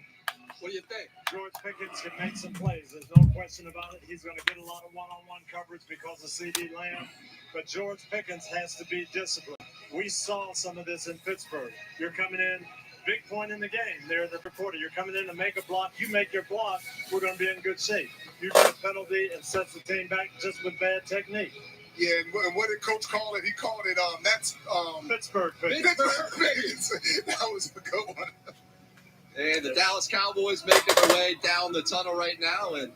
What do you think?
George Pickens can make some plays. There's no question about it. He's going to get a lot of one-on-one coverage because of C.D. Lamb. But George Pickens has to be disciplined. We saw some of this in Pittsburgh. You're coming in, big point in the game. They're the reporter. You're coming in to make a block. You make your block, we're going to be in good shape. You get a penalty and sets the team back just with bad technique.
Yeah, and what did Coach call it? He called it,
Pittsburgh Pickens.
Pittsburgh Pickens. That was a good one.
And the Dallas Cowboys making their way down the tunnel right now, and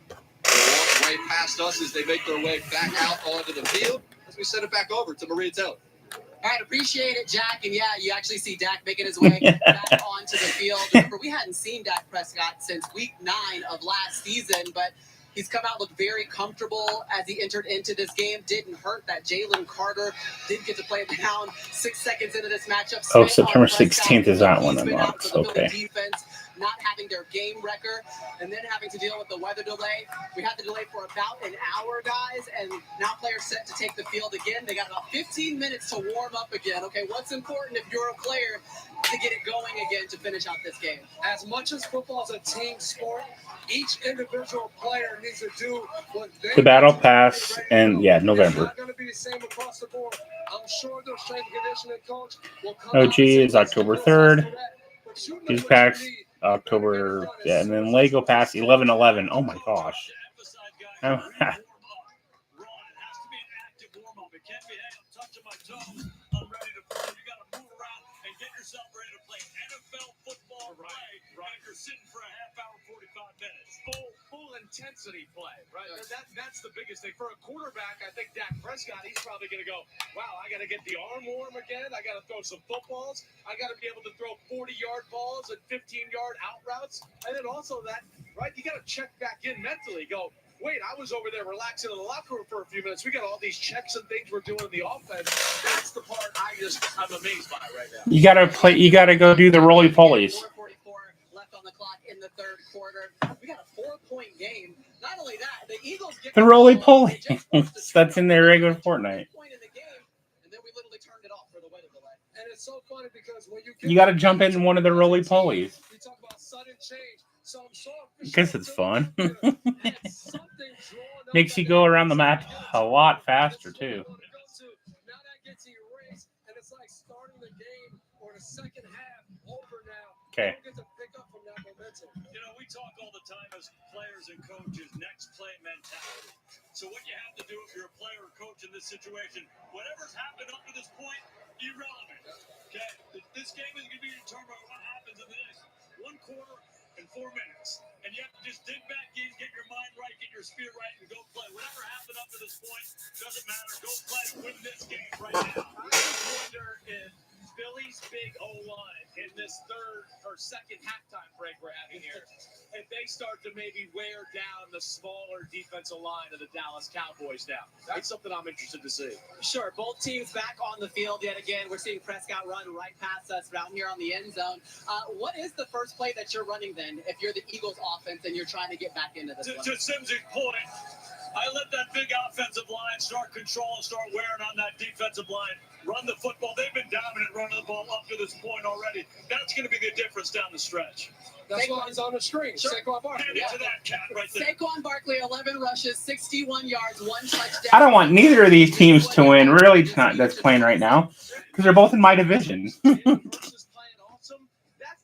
they're walking right past us as they make their way back out onto the field. As we send it back over to Maria Taylor.
All right, appreciate it, Jack. And yeah, you actually see Dak making his way back onto the field. Remember, we hadn't seen Dak Prescott since week 9 of last season, but he's come out, looked very comfortable as he entered into this game. Didn't hurt that Jalen Carter did get to play down 6 seconds into this matchup.
Oh, September 16th is that one unlocked. Okay.
Defense not having their game record and then having to deal with the weather delay. We had the delay for about an hour, guys, and now players set to take the field again. They got about 15 minutes to warm up again. Okay, what's important if you're a player to get it going again to finish out this game?
As much as football is a team sport, Each individual player needs to do what they
The battle
need to do to be
pass,
ready to
and
go.
yeah,
It's
November.
not going to be the same across the board. I'm sure their strength and conditioning coach will come
OG
out and say,
is
"Let's
October
do this, let's
3rd.
do that." But you know
These
what
packs
you need. You better get it
October,
done as
yeah, and
soon
then
as
Lego
it's
pass 11/11. Oh my gosh.
Run. It has to be an active warm up. It can't be, hey, I'm touching my toes. I'm ready to play. You got to move around and get yourself ready to play NFL football play. Right. If you're sitting for a half hour, 45 minutes.
Full intensity play, right? That's the biggest thing. For a quarterback, I think Dak Prescott, he's probably going to go, wow, I got to get the arm warm again. I got to throw some footballs. I got to be able to throw 40-yard balls and 15-yard out routes. And then also that, right, you got to check back in mentally. Go, wait, I was over there relaxing in the locker room for a few minutes. We got all these checks and things we're doing in the offense. That's the part I'm amazed by right now.
You gotta play. You gotta go do the roly polies.
4:44 left on the clock in the third quarter. We got a 4-point game. Not only that, the Eagles get
The roly poly. That's in their regular Fortnite.
point in the game, and then we literally turned it off for the weather delay.
And it's so funny because when
You gotta jump in one of the roly polies.
we talk about sudden change. So I'm so
Because it's fun.
something drawn up
Makes you go around the map a lot faster too.
Now that gets erased, and it's like starting the game or the second half over now.
Okay.
You don't get to pick up from that momentum.
You know, we talk all the time as players and coaches, next play mentality. So what you have to do if you're a player or coach in this situation, whatever's happened up to this point, irrelevant. Okay? This game is going to be determined by what happens in the next 1 quarter and 4 minutes. And you have to just dig back in, get your mind right, get your spirit right, and go play. Whatever happened up to this point, doesn't matter. Go play and win this game right now.
I just wonder if Philly's big O-line in this third or second halftime break we're having here, if they start to maybe wear down the smaller defensive line of the Dallas Cowboys now. That's something I'm interested to see.
Sure, both teams back on the field yet again. We're seeing Prescott run right past us down here on the end zone. What is the first play that you're running then if you're the Eagles offense and you're trying to get back into this one?
To Sims's point, I let that big offensive line start controlling, start wearing on that defensive line. Run the football. They've been dominant running the ball up to this point already. That's going to be the difference down the stretch.
That's why he's on the screen.
Sure.
Saquon Barkley.
Hand it to that cat right there.
Saquon Barkley, 11 rushes, 61 yards, 1 touchdown.
I don't want neither of these teams to win. Really, not that's playing right now because they're both in my division.
Versus playing awesome.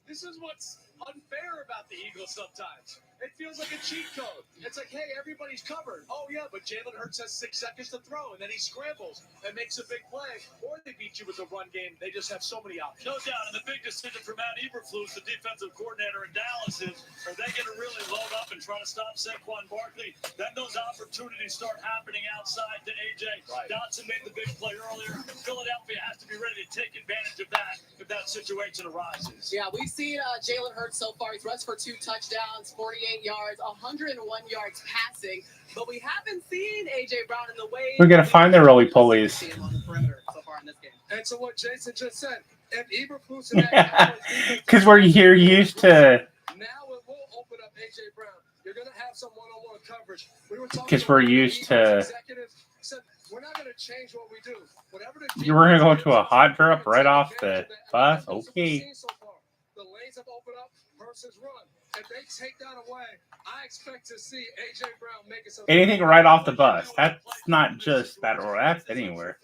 This is what's unfair about the Eagles sometimes. It feels like a cheat code. It's like, hey, everybody's covered. Oh, yeah, but Jalen Hurts has 6 seconds to throw, and then he scrambles and makes a big play. Or they beat you with the run game. They just have so many options.
No doubt. And the big decision for Matt Eberflus, the defensive coordinator in Dallas, is are they going to really load up and try to stop Saquon Barkley? Then those opportunities start happening outside to A.J.
Right.
Dotson made the big play earlier. Philadelphia has to be ready to take advantage of that if that situation arises.
Yeah, we've seen Jalen Hurts so far. He's rushed for 2 touchdowns, 48 yards, 101 yards passing. But we haven't seen A.J. Brown in the way.
We're gonna find the roly polies.
See him on the perimeter so far in this game.
And so what Jason just said, if Eberflus and that
Because we're here used to.
now it will open up A.J. Brown. You're going to have some one-on-one coverage. We were talking
'Cause we're
about
used
the
to-
executives said, we're not going to change what we do. Whatever the
You were gonna go to a hot drop right off the bus.
That's what we've
Okay.
seen so far. The lanes have opened up versus run. If they take that away, I expect to see A.J. Brown making some.
Anything right off the bus. That's not just that, or that's anywhere.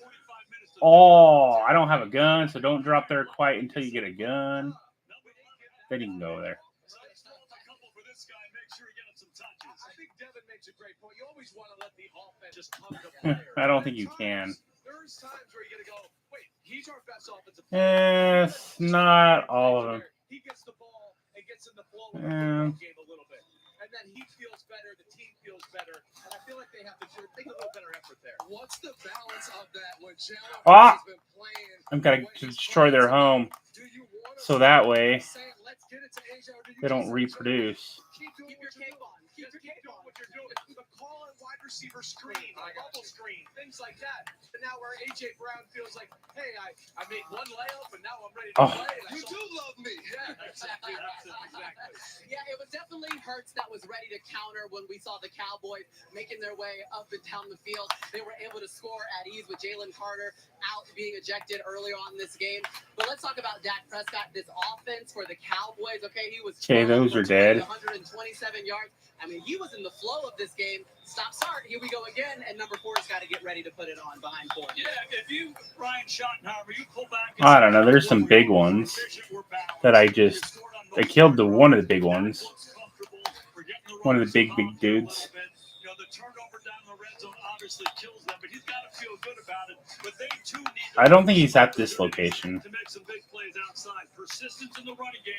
Oh, I don't have a gun, so don't drop there quite until you get a gun. Then you can go there.
I think Devin makes a great point. You always want to let the offense just come to player.
I don't think you can.
There's times where you're going to go, wait, he's our best offensive player.
Yes, not all of them.
He gets the ball and gets in the flow of the
Yeah.
football game a little bit. And then he feels better, the team feels better, and I feel like they have to take a little better effort there.
What's the balance of that when Jalen
Ah!
has been playing?
I'm gonna destroy their home, so that way
Saying, let's get it to AJ, or do you
they don't
just
reproduce.
keep doing
Keep your
what you're
cape
doing?
on.
keep doing what you're doing. The call and wide receiver screen, bubble screen, things like that. And now where A.J. Brown feels like, hey, I made one layup and now I'm ready to play.
You do love me.
Yeah, exactly.
Yeah, it was definitely Hurts that was ready to counter when we saw the Cowboys making their way up and down the field. They were able to score at ease with Jalen Carter out being ejected earlier on in this game. But let's talk about Dak Prescott, this offense for the Cowboys. Okay, he was
those are dead.
127 yards. I mean, he was in the flow of this game. Stop, start. Here we go again. And number 4's got to get ready to put it on behind 4.
Yeah, if you, Ryan Schottenheimer, you pull back.
I don't know. There's some big ones that I killed one of the big ones. One of the big dudes.
You know, the turnover down the red zone obviously kills them, but he's got to feel good about it. But they too need
I don't think he's at this location.
to make some big plays outside. Persistence in the running game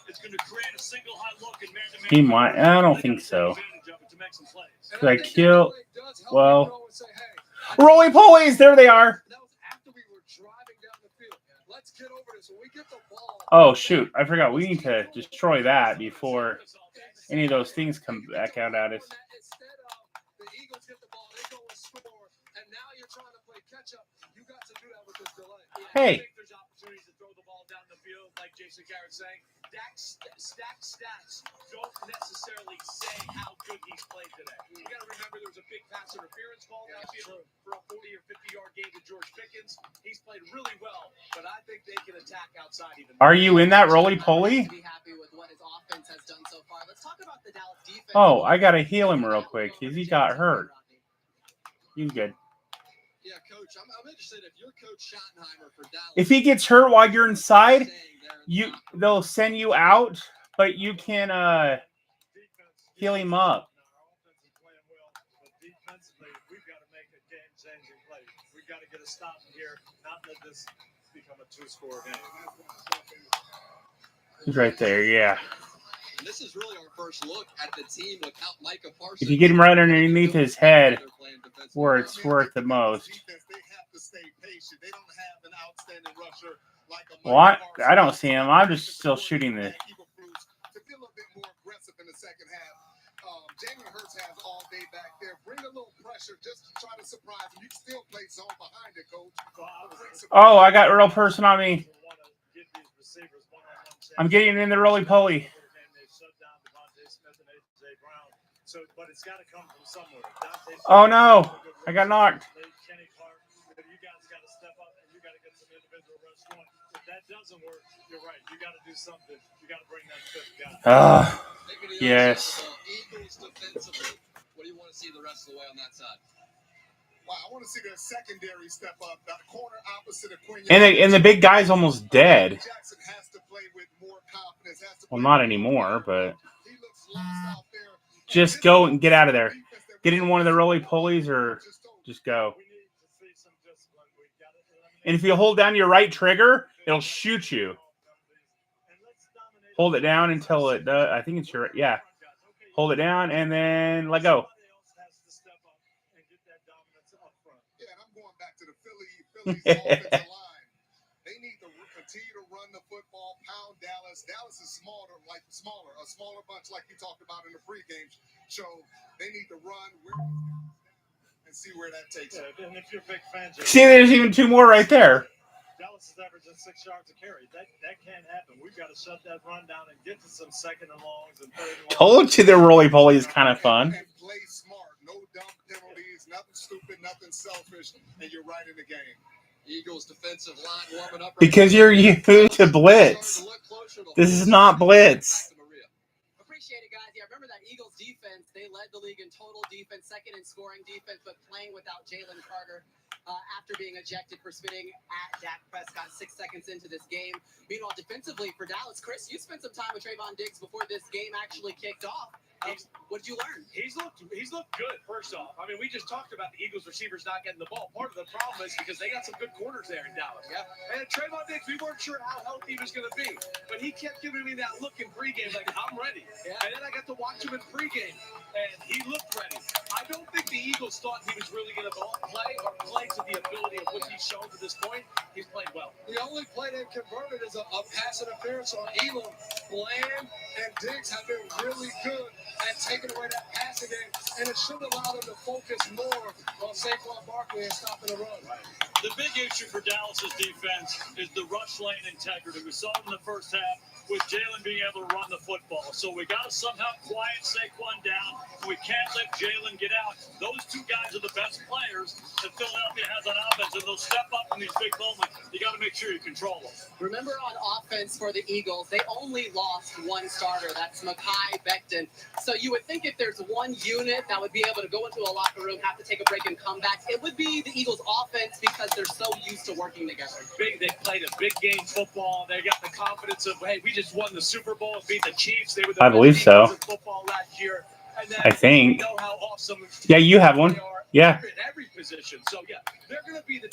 is going to create a single high look and man-to-man.
He might. I don't think so. Could I kill? Well, roly polies. There they are. Oh shoot! I forgot. We need to destroy that before any of those things come back out at us. Hey.
There's opportunities to throw the ball down the field, like Jason Garrett saying. Dak's stats don't necessarily say how good he's played today. You got to remember there was a big pass interference call that field for a 40 or 50-yard game to George Pickens. He's played really well, but I think they can attack outside even.
Are you in that roly poly? Oh, I gotta heal him real quick because he got hurt. He's good.
Yeah, Coach, I'm interested if you're Coach Schottenheimer for Dallas.
If he gets hurt while you're inside, they'll send you out, but you can heal him up.
Defensively, we've got to make a game-changing play. We've got to get a stop here, not let this become a two-score game.
He's right there, yeah.
And this is really our first look at the team without Micah Parsons.
If you get him right underneath his head, where it's worth the most. Well, I don't see him. I'm just still shooting the.
Jalen Hurts has all day back there. Bring a little pressure just to try to surprise him. You can still play zone behind it, Coach.
Oh, I got real person on me. I'm getting in the roly poly.
But it's got to come from somewhere.
Oh no, I got knocked.
You guys got to step up and you got to get some individual runs going. If that doesn't work, you're right. You got to do something. You got to bring that fifth guy.
Yes.
Eagles defensively. What do you want to see the rest of the way on that side?
Wow, I want to see their secondary step up. That corner opposite of Quinn.
And the big guy's almost dead.
Jackson has to play with more confidence.
Well, not anymore, but just go and get out of there. Get in one of the roly polies or just go. And if you hold down your right trigger, it'll shoot you. Hold it down until it does. I think it's your, yeah. Hold it down and then let go.
Yeah, and I'm going back to the Phillies offensive line. They need to continue to run the football, pound Dallas. Dallas is smaller, a smaller bunch like you talked about in the pregame show. They need to run and see where that takes them.
And if you're a big fan,
See, there's even two more right there.
Dallas is averaging 6 yards a carry. That can't happen. We've got to shut that run down and get to some second and longs and third and longs.
Told you the roly poly is kind of fun.
And play smart. No dumb penalties, nothing stupid, nothing selfish, and you're right in the game.
Eagles defensive line warming up.
Because you're used to blitz. This is not blitz.
Appreciate it, guys. Yeah, remember that Eagles defense. They led the league in total defense, second in scoring defense, but playing without Jalen Carter after being ejected for spitting at Dak Prescott 6 seconds into this game. Meanwhile, defensively for Dallas, Chris, you spent some time with Trayvon Diggs before this game actually kicked off. What did you learn?
He's looked good, first off. I mean, we just talked about the Eagles receivers not getting the ball. Part of the problem is because they got some good corners there in Dallas. Yeah. And Trayvon Diggs, we weren't sure how healthy he was going to be. But he kept giving me that look in pregame, like, I'm ready. Yeah. And then I got to watch him in pregame, and he looked ready. I don't think the Eagles thought he was really going to play to the ability of what he's shown to this point. He's played well.
The only play they've converted is a pass interference on Elam.
Bland and Diggs have been really good at taking away that passing game, and it should allow them to focus more on Saquon Barkley and stopping the run.
The big issue for Dallas's defense is the rush lane integrity. We saw it in the first half with Jalen being able to run the football. So we got to somehow quiet Saquon down. We can't let Jalen get out. Those two guys are the best players that Philadelphia has on offense, and they'll step up in these big moments. You got to make sure you control them.
Remember, on offense for the Eagles, they only lost one starter. That's Mekhi Becton. So you would think if there's one unit that would be able to go into a locker room, have to take a break and come back, it would be the Eagles offense because they're so used to working together.
They played a big game football. They got the confidence of, hey, we just won the Super Bowl and beat the Chiefs. They were the
I believe
best
so.
defense in football last year. And then
I think.
we know how awesome
Yeah, you have one.
they are
Yeah.
in every position. So, yeah, they're going to be the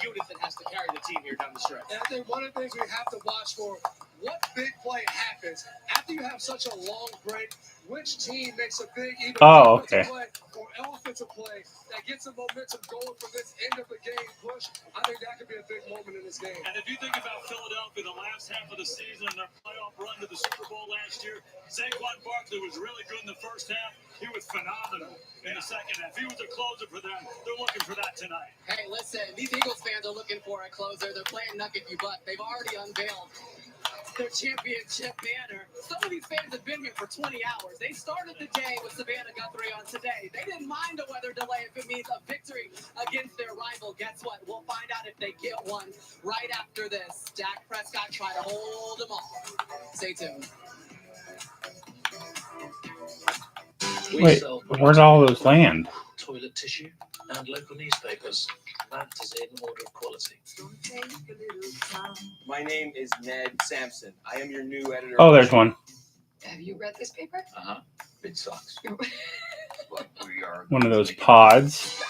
unit that has to carry the team here down the stretch.
And I think one of the things we have to watch for, what big play happens after you have such a long break, which team makes a big either
Okay.
play or offensive play that gets the momentum going for this end of the game push. I think that could be a big moment in this game.
And if you think about Philadelphia, the last half of the season and their playoff run to the Super Bowl last year, Saquon Barkley was really good in the first half. He was phenomenal in the second half. He was a closer for them. They're looking for that tonight.
Hey, listen, these Eagles fans are looking for a closer. They're playing Nuck If You Buck. They've already unveiled their championship banner. Some of these fans have been here for 20 hours. They started the day with Savannah Guthrie on Today. They didn't mind a weather delay if it means a victory against their rival. Guess what? We'll find out if they get one right after this. Dak Prescott try to hold them off. Stay tuned.
Wait, where'd all those land?
Toilet tissue and local newspapers. That is in order of quality.
My name is Ned Sampson. I am your new editor.
Oh, there's one.
Have you read this paper?
It sucks. But we are
One of those pods.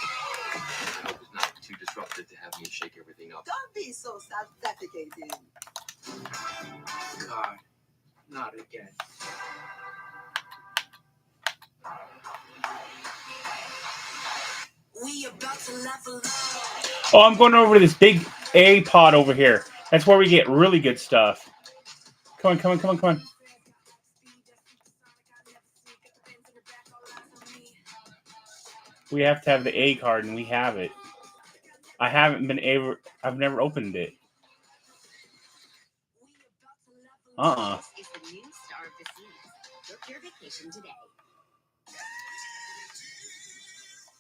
It's not too disruptive to have me shake everything up.
Don't be so self-deprecating.
God, not again.
We about to level up.
Oh, I'm going over to this big A pod over here. That's where we get really good stuff. Come on, come on, come on, come on. We have to have the A card, and we have it. I haven't been able. I've never opened it.
This is the new star of the seas. Book your vacation today.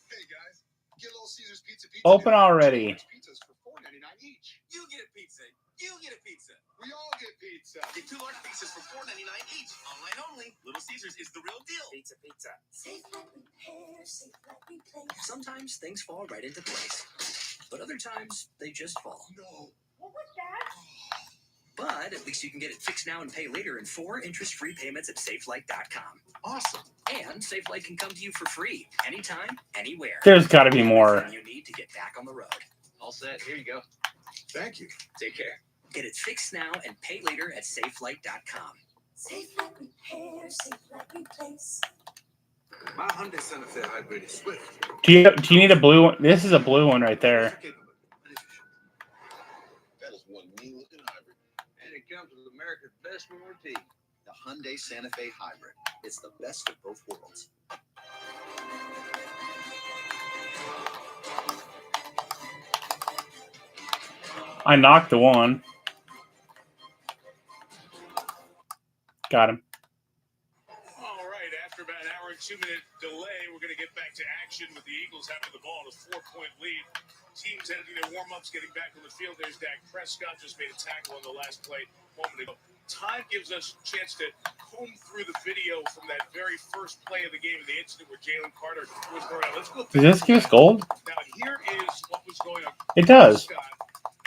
Hey guys, get Little Caesars pizza.
Open already.
Pizzas for $4.99 each.
You get a pizza. You get a pizza.
We all get pizza.
Get 2 large pizzas for $4.99 each. Online only. Little Caesars is the real deal. Pizza, pizza.
Safe like repair, safe like replace.
Sometimes things fall right into place, but other times they just fall.
No.
What was that?
But at least you can get it fixed now and pay later in 4 interest-free payments at SafeLight.com.
Awesome.
And SafeLight can come to you for free, anytime, anywhere.
There's got to be more.
You need to get back on the road.
All set. Here you go.
Thank you.
Take care.
Get it fixed now and pay later at SafeLight.com.
Safe like repair, safe like replace.
My Hyundai Santa Fe hybrid is swift.
Do you need a blue one? This is a blue one right there.
That is one mean-looking hybrid. And it comes with America's best warranty. The Hyundai Santa Fe hybrid. It's the best of both worlds.
I knocked the one. Got him.
All right, after about an hour and 2-minute delay, we're going to get back to action with the Eagles having the ball at a 4-point lead. Teams editing their warm-ups, getting back on the field. There's Dak Prescott, just made a tackle on the last play a moment ago. Time gives us a chance to comb through the video from that very first play of the game, the incident where Jalen Carter was going on. Let's go
Does this give us gold?
Now, here is what was going on.
It does.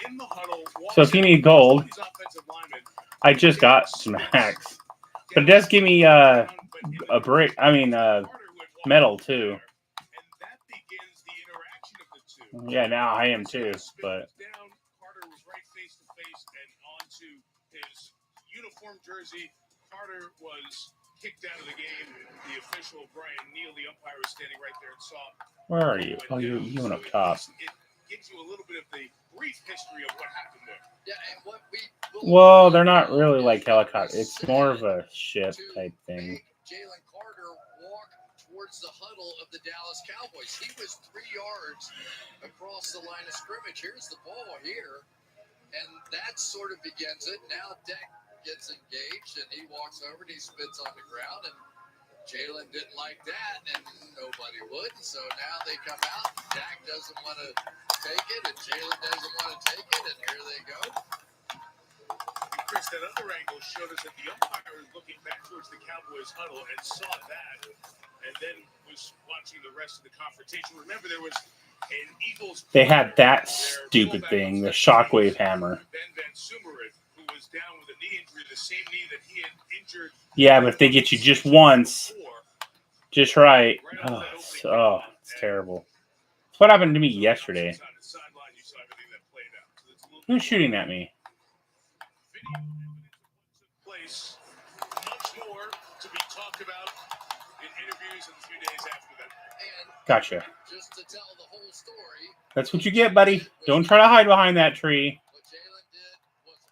In the huddle,
So if you need gold, I just got some hacks. But it does give me a brick. I mean, metal too. Yeah, now I am too. But
Carter was right face to face and onto his uniform jersey. Carter was kicked out of the game. The official, Brian Neal, the umpire, was standing right there and saw.
where are you? Oh, you went up top.
It gives you a little bit of the brief history of what happened there.
Yeah, and what we
Well, they're not really like helicopters. It's more of a ship type thing.
make Jalen Carter walk towards the huddle of the Dallas Cowboys. He was 3 yards across the line of scrimmage. Here's the ball here, and that sort of begins it. Now Dak gets engaged, and he walks over and he spits on the ground, and Jalen didn't like that, and nobody would. And so now they come out. Dak doesn't want to take it, and Jalen doesn't want to take it, and here they go.
Chris, that other angle showed us that the umpire is looking back towards the Cowboys huddle and saw that, and then was watching the rest of the confrontation. Remember, there was an Eagles.
They had that stupid thing, the shockwave hammer.
Ben Van Sumeren, who was down with a knee injury, the same knee that he had injured.
Yeah, but if they get you just once, just right. Oh, it's terrible. That's what happened to me yesterday. Who's shooting at me?
Place. Much more to be talked about in interviews in a few days after that.
Gotcha.
Just to tell the whole story,
That's what you get, buddy. Don't try to hide behind that tree.
what Jalen did was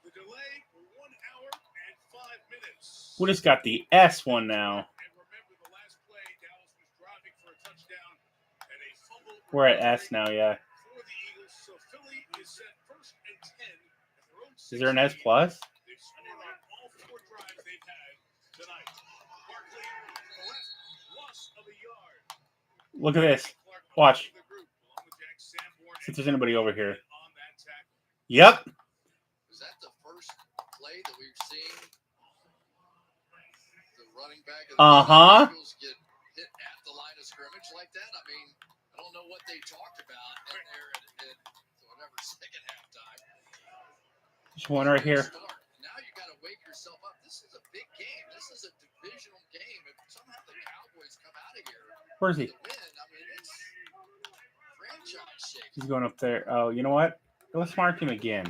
The delay, 1 hour and 5 minutes.
We just got the S one now.
And remember the last play, Dallas was driving for a touchdown and a fumble.
We're at S now, yeah.
For the Eagles, so Philly is set 1st and 10 at their own 16.
Is there an S plus?
They've scored on all 4 drives they've had tonight. Barkley, left, loss of a yard.
Look at this. Watch. See if there's anybody over here. Yep.
is that the first play that we've seen the running back of the Eagles get hit at the line of scrimmage like that? I mean, I don't know what they talked about in there at whatever second halftime.
There's one right here.
Now you got to wake yourself up. This is a big game. This is a divisional game. If somehow the Cowboys come out of here
Where's he?
to win, I mean, it's franchise shaking.
He's going up there. Oh, you know what? Let's mark him again.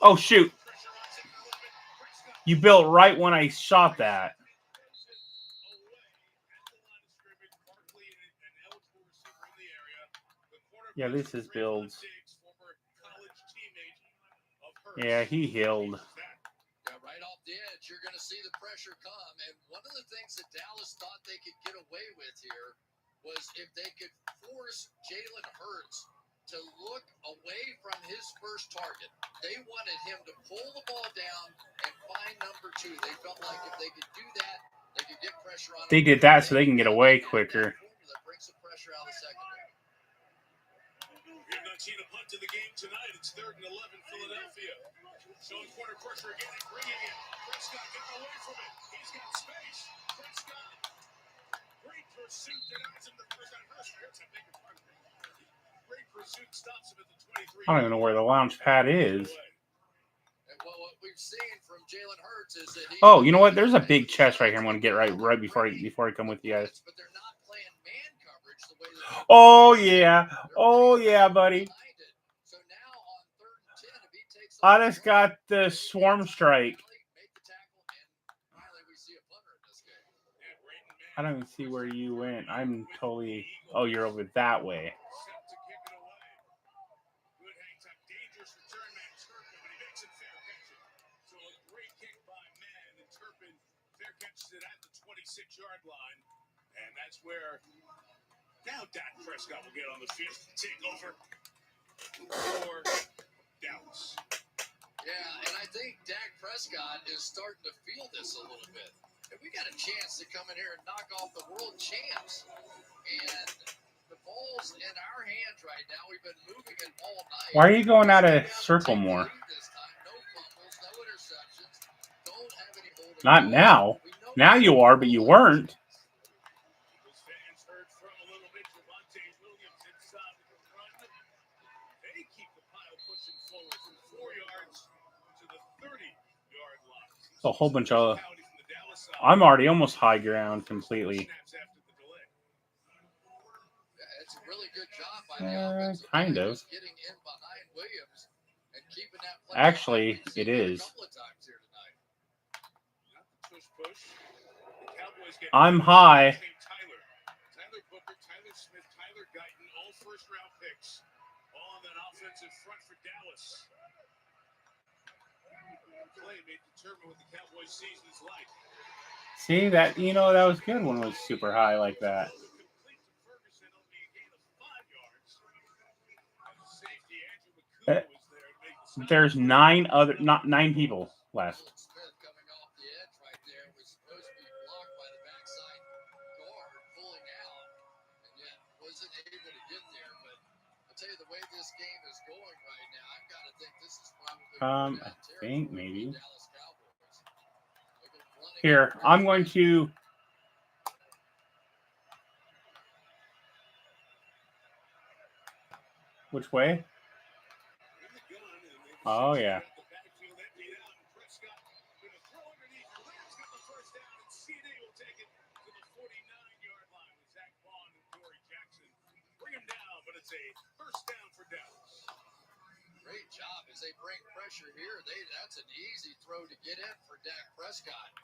Oh, shoot. You built right when I shot that. Yeah, this is builds. Yeah, he healed.
Yeah, right off the edge, you're going to see the pressure come. And one of the things that Dallas thought they could get away with here was if they could force Jalen Hurts to look away from his first target. They wanted him to pull the ball down and find number 2. They felt like if they could do that, they could get pressure on him.
They did that so they can get away quicker.
That brings some pressure out of the secondary.
We have not seen a punt in the game tonight. It's 3rd and 11, Philadelphia. Showing corner pressure again and bringing it. Prescott got away from it. He's got space. Prescott. Great pursuit. Denies him the first anniversary. Great pursuit. Stops him at the 23.
I don't even know where the launch pad is.
And what we've seen from Jalen Hurts is that
Oh, you know what? There's a big chest right here. I'm going to get right before I come with you guys.
but they're not playing man coverage the way that
Oh, yeah. Oh, yeah, buddy.
So now on 3rd and 10, if he takes
I just got the swarm strike.
make the tackle, and finally we see a punter in this game.
I don't even see where you went. I'm totally... Oh, you're over that way.
Set to kick it away. Good hang time. Dangerous return man Turpin, but he makes it fair catch it. So a great kick by man, and Turpin fair catches it at the 26-yard line. And that's where now Dak Prescott will get on the field and take over for Dallas.
Yeah, and I think Dak Prescott is starting to feel this a little bit. And we got a chance to come in here and knock off the world champs. And the ball's in our hands right now. We've been moving it all night.
Why are you going out of circle more?
This time. No fumbles, no interceptions. Don't have any holding.
Not now. Now you are, but you weren't.
Those fans heard from a little bit. Javonte Williams inside the run. They keep the pile pushing forward from 4 yards to the 30-yard line.
A whole bunch of... I'm already almost high ground completely.
It's a really good job by the offensive
Kind
line,
of.
just getting in behind Williams and keeping that play
Actually,
alive. We've
it
seen
is.
a couple of times here tonight.
Push. The Cowboys get
I'm high.
Tyler Booker, Tyler Smith, Tyler got first-round picks on that offensive front for Dallas. Play may determine what the Cowboys season is like.
See that? You know, that was good when it was super high like that. There's nine people left.
Smith coming off the edge right there was supposed to be blocked by the backside guard pulling out, and yet wasn't able to get there. But I'll tell you, the way this game is going right now, I've got to think this is probably
I think maybe.
Dallas Cowboys.
Here, I'm going to. Which way? Oh, yeah.
Bring him down, but it's a first down for Dallas.
Great job as they bring pressure here. That's an easy throw to get in for Dak Prescott.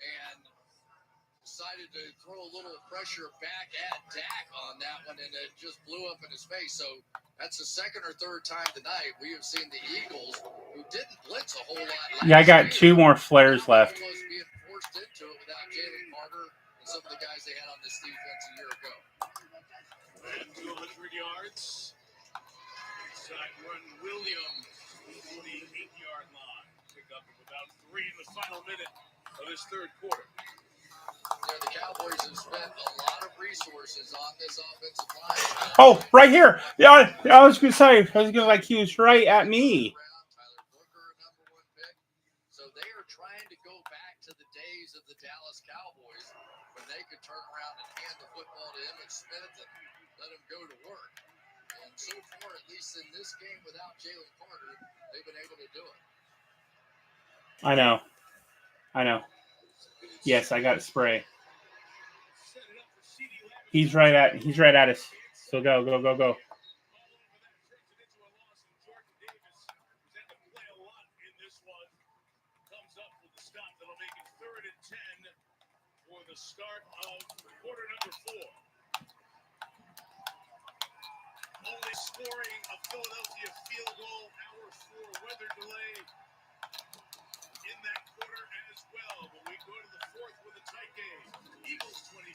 And decided to throw a little pressure back at Dak on that one, and it just blew up in his face. So that's the second or third time tonight we have seen the Eagles, who didn't blitz a whole lot.
Yeah, I got 2 more flares left.
Almost being forced into it without Jalen Carter and some of the guys they had on this defense a year ago.
And 200 yards. Inside run Williams, 48-yard line. Pick up of about 3 in the final minute of this third quarter.
Yeah, the Cowboys have spent a lot of resources on this offensive line.
Oh, right here. Yeah, I was going to say, like he was right at me.
So they are trying to go back to the days of the Dallas Cowboys when they could turn around and hand the football to Emmitt Smith and let him go to work. And so far, at least in this game without Jalen Carter, they've been able to do it.
I know. Yes, I got a spray. He's right at us. So go.
For the start of quarter number 4. Only scoring a Philadelphia field goal, hour 4 weather delay in that quarter as well. But we go to the fourth with a tight game. Eagles 24,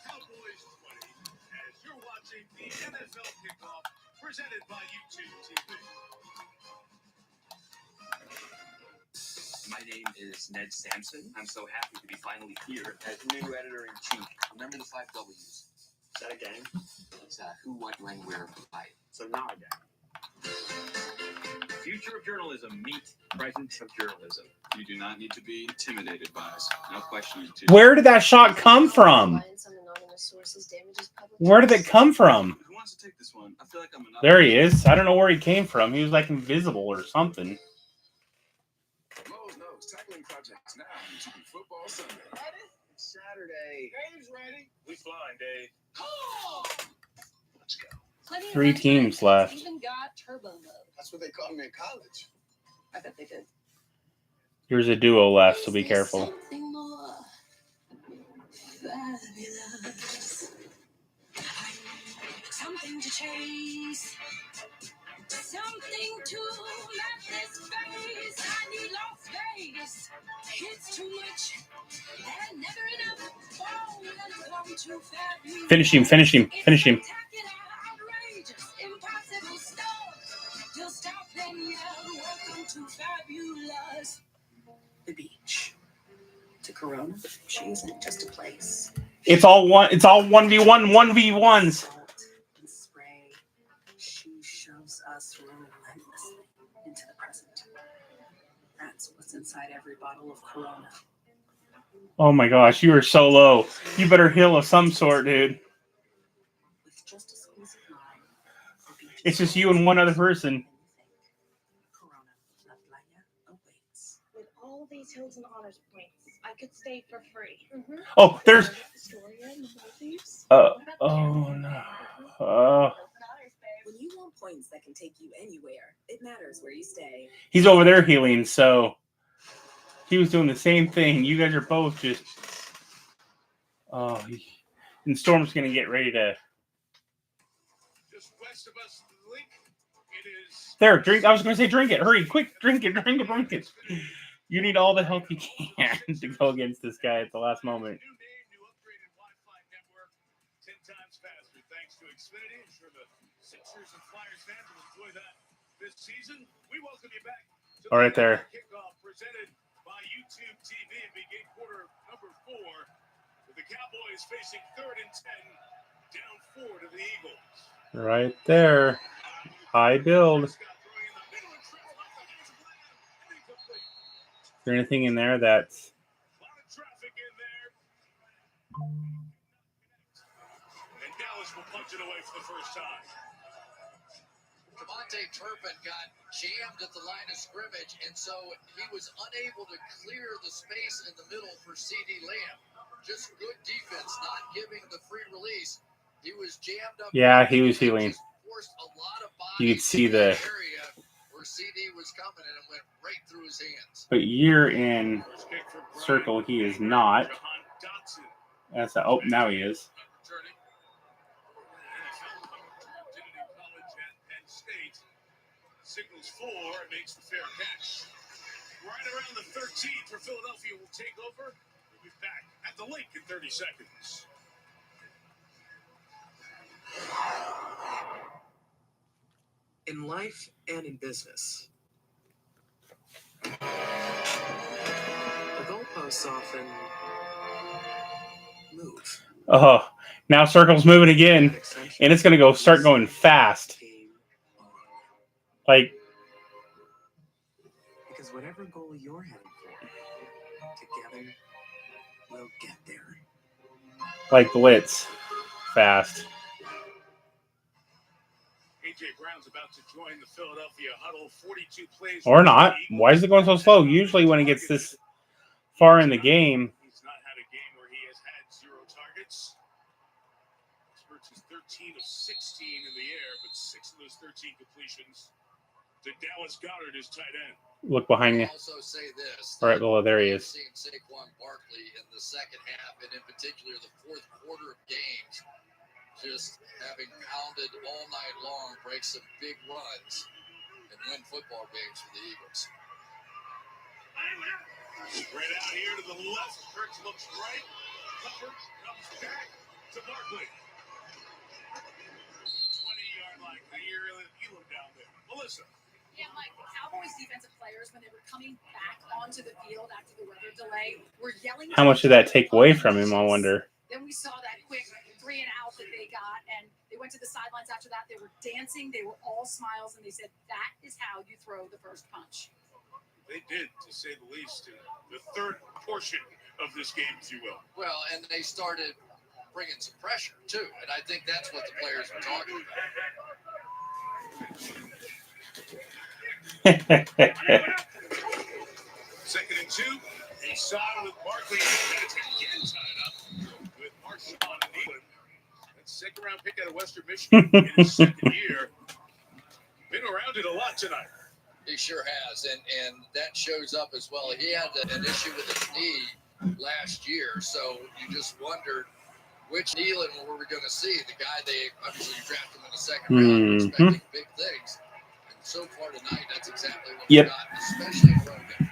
Cowboys 20. As you're watching the NFL kickoff presented by YouTube TV.
My name is Ned Sampson. I'm so happy to be finally here as new editor-in-chief. Remember the 5 W's. Is that a gang? It's who, what, when, where, why. So not a gang. Future of journalism. Meet present of journalism. You do not need to be intimidated by us. No question.
Where did that shot come from? Where did it come from?
Who wants to take this one? I feel like I'm
There he is. I don't know where he came from. He was like invisible or something.
Tackling projects now on YouTube Football Sunday.
It's Saturday.
Dave's ready. We flying, Dave.
Let's go.
3 teams left.
Even got turbo mode.
That's what they called me in college.
I bet they did.
Here's a duo left, so be careful.
Something more fabulous. Something to chase. Something to match this face. I need Las Vegas. It's too much and never enough. Too fabulous.
Finish him.
Outrageous, impossible stuff. You'll stop and yell, welcome to fabulous. The beach. To Corona, she isn't just a place.
It's all 1v1s.
And spray. She shows us relentlessly into the present. That's what's inside every bottle of Corona.
Oh my gosh, you are so low. You better heal of some sort, dude.
With just a squeeze of lime, the beach
It's just you and one other person.
Corona, La Playa awaits.
With all these Hills and Honors points, I could stay for free.
Oh, there's.
Astoria and the Maldives.
Oh no.
When you want points that can take you anywhere, it matters where you stay.
He's over there healing, so he was doing the same thing. You guys are both just. Oh, and Storm's gonna get ready to.
just west of us, the link. It is
There, drink. I was going to say drink it. Hurry, quick, drink it, drink it, drink it. You need all the help you can to go against this guy at the last moment.
new name, new upgraded Wi-Fi network, 10 times faster thanks to Xfinity. I'm sure the Sixers and Flyers fans will enjoy that this season. We welcome you back to
All right, there.
Kickoff presented by YouTube TV and begin quarter number 4 with the Cowboys facing 3rd and 10, down 4 to the Eagles.
Right there. High build. Is there anything in there that's...
A lot of traffic in there. And Dallas will punch it away for the first time.
Devontae Turpin got jammed at the line of scrimmage, and so he was unable to clear the space in the middle for C.D. Lamb. Just good defense, not giving the free release. He was jammed up.
Yeah, he was healing.
Forced a lot of
You could see the
area where CD was coming, and it went right through his hands.
But you're in circle. He is not. That's a, oh, now he is.
Signals 4 and makes the fair catch. Right around the 13th for Philadelphia will take over. We'll be back at the link in 30 seconds.
In life and in business, the goalposts often move.
Oh, now circle's moving again, and it's going to start going fast. Like,
because whatever goal you're heading for, together we'll get there.
Like blitz, fast.
AJ Brown's about to join the Philadelphia huddle. 42 plays.
Or not. Why is it going so slow? Usually when it gets this far in the game.
He's not had a game where he has had 0 targets. Spurts is 13 of 16 in the air, but 6 of those 13 completions to Dallas Goedert, his tight end.
Look behind you.
Also say this.
All right, well, there he is.
Seen Saquon Barkley in the second half, and in particular the fourth quarter of games, just having pounded all night long, break some big runs, and win football games for the Eagles.
Spread out here to the left. Hurts looks right. Cover comes back to Barkley. 20-yard line. How you really feeling down there? Melissa.
Yeah, Mike, the Cowboys defensive players, when they were coming back onto the field after the weather delay, were yelling.
How much did that take away from him, I wonder?
Then we saw that quick 3 and out that they got, and they went to the sidelines after that. They were dancing. They were all smiles, and they said, that is how you throw the first punch.
They did, to say the least, in the third portion of this game, if you will.
Well, and they started bringing some pressure, too, and I think that's what the players were talking about.
Second and 2. He saw it with Barkley. That's again tied up with Marshawn Nealon. That second-round pick out of Western Michigan in his second year. Been around it a lot tonight.
He sure has, and that shows up as well. He had an issue with his knee last year, so you just wondered which Nealon were we going to see. The guy they obviously drafted him in the second round, expecting big things. So far tonight, that's exactly what we got, especially from him.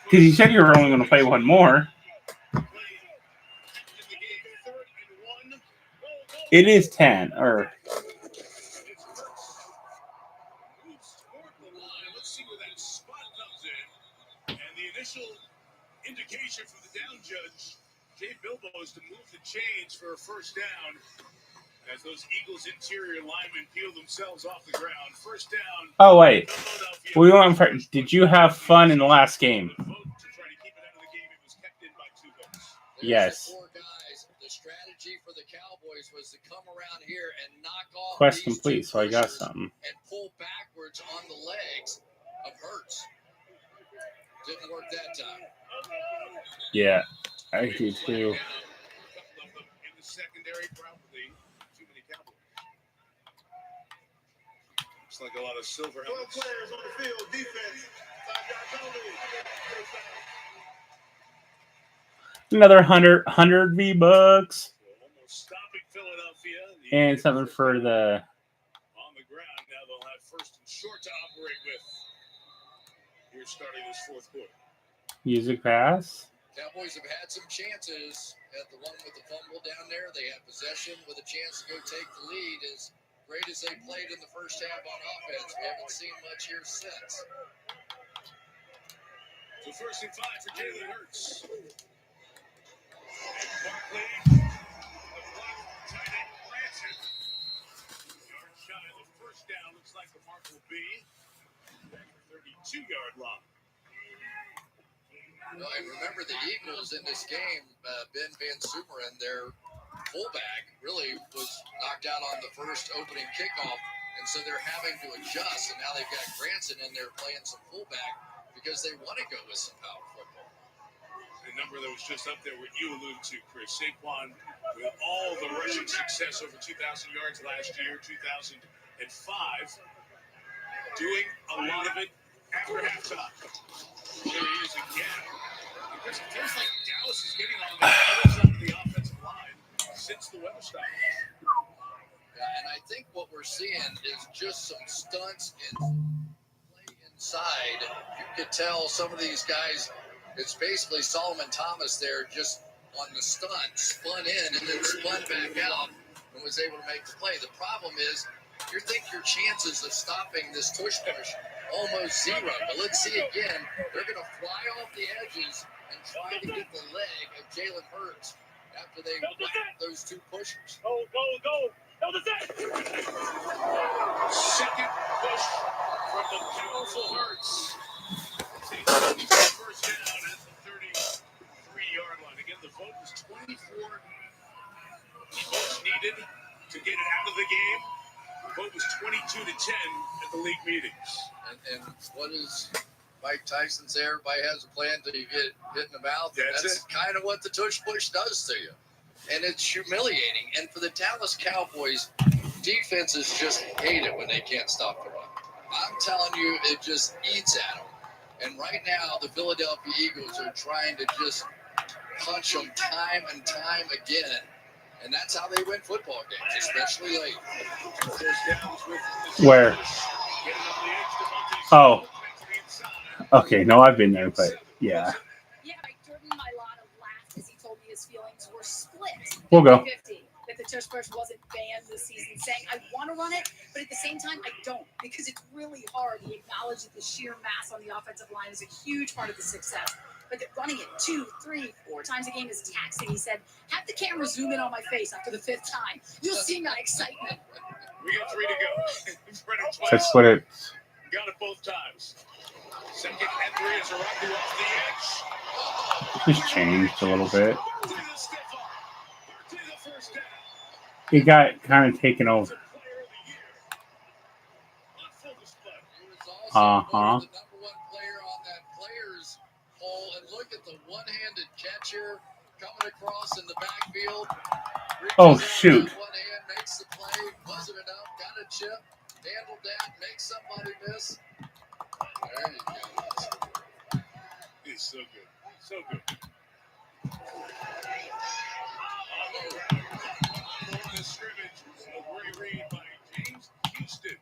Because you said you were only going to play one more. It is 10, or...
Let's see where that spot comes in. And the initial indication from the down judge, Jay Bilbo, is to move the chains for a first down. As those Eagles interior linemen peel themselves off the ground. First down.
Oh, wait. Did you have fun in the last game? Yes.
The strategy for the Cowboys was to come around here and knock off
Quest complete, so I got something.
and pull backwards on the legs of Hurts. Didn't work that time.
Yeah, I do too.
In the secondary, probably too many Cowboys. Looks like a lot of silver helmets. 12 players on the field, defense. 5 yards only.
Another 100 V-Bucks.
Almost stopping Philadelphia.
And something for the
starting this fourth quarter.
Music pass.
Cowboys have had some chances. Had the one with the fumble down there. They had possession with a chance to go take the lead. As great as they played in the first half on offense, we haven't seen much here since.
So 1st and 5 for Jalen Hurts. And Barkley, the block tight end Branson. Yard shy of the first down. Looks like the mark will be back at the 32-yard line.
Well, and remember the Eagles in this game, Ben Van Sumeren, their fullback, really was knocked out on the first opening kickoff, and so they're having to adjust, and now they've got Granson in there playing some fullback because they want to go with some power football.
The number that was just up there, what you alluded to, Chris. Saquon, with all the rushing success, over 2,000 yards last year, 2005, doing a lot of it after halftime. There he is again. Because it feels like Dallas is getting on the other side of the offensive line since the weather stopped.
Yeah, and I think what we're seeing is just some stunts and play inside. You could tell some of these guys, it's basically Solomon Thomas there just on the stunt, spun in and then spun back out and was able to make the play. The problem is, you think your chances of stopping this push almost zero. But let's see again. They're going to fly off the edges and try to get the leg of Jalen Hurts after they whack those two pushers.
Go, go, go. That was it. Second push from the powerful Hurts. First down at the 33-yard line. Again, the vote was 24 votes needed to get it out of the game. The vote was 22-10 at the league meetings.
And what is Mike Tyson say? Everybody has a plan till you get hit in the mouth. That's kind of what the tush push does to you. And it's humiliating. And for the Dallas Cowboys, defenses just hate it when they can't stop the run. I'm telling you, it just eats at them. And right now, the Philadelphia Eagles are trying to just punch them time and time again. And that's how they win football games, especially late.
Where? Oh. Okay, no, I've been there, but yeah.
Yeah, Jordan Mailata laughed as he told me his feelings were split.
We'll go.
50, that the tush push wasn't banned this season, saying I want to run it, but at the same time I don't, because it's really hard. He acknowledged that the sheer mass on the offensive line is a huge part of the success, but that running it 2, 3, 4 times a game is taxing. He said, have the camera zoom in on my face after the 5th time. You'll see my excitement.
We got 3 to go.
Let's split it.
Got it both times. Second and 3 is Araku off the edge.
Just changed a little bit. He got kind of taken over.
The number one player on that players poll, and look at the one-handed catch here coming across in the backfield.
Oh shoot!
One hand makes the play. Wasn't enough. Got a chip. Handled that. Makes somebody miss. There you go.
He's so good. So good. On the scrimmage, a great read by James Houston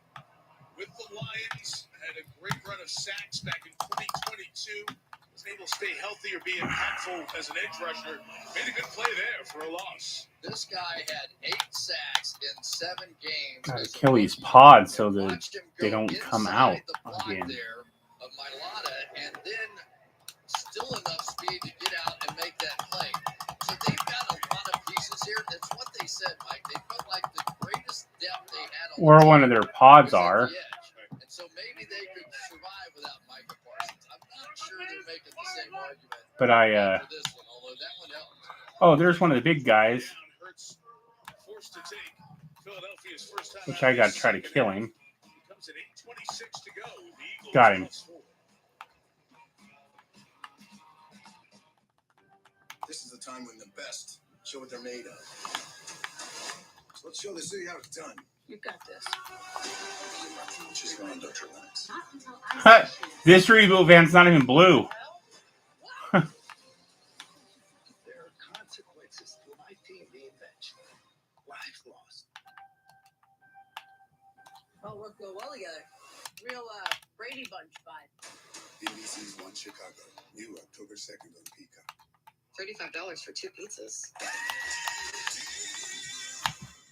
with the Lions. Had a great run of sacks back in 2022. Was able to stay healthy or be impactful as an edge rusher. Made a good play there for a loss.
This guy had 8 sacks in 7 games.
Gotta kill these pods so that they don't come out again.
There of Mailata, and then still enough speed to get out and make that play. So they've got a lot of pieces here. That's what they said, Mike. They felt like the greatest depth they had on
Where one of their pods are.
And so maybe they could survive without Micah Parsons. I'm not sure they're making the same argument.
But
for this one, although that one helped.
Oh, there's one of the big guys.
Forced to take Philadelphia's first time.
Which I gotta try to kill him.
Comes at 8:26 to go. The Eagles
Got him.
This is the time when the best show what they're made of. So let's show the city how it's done.
You got this.
She's going to relax.
This reboot van's not even blue.
There are consequences to my team being benched. Lives lost.
All work go well together. Real Brady Bunch vibe.
NBC's One Chicago, new October 2nd on Peacock.
$35 for 2 pizzas.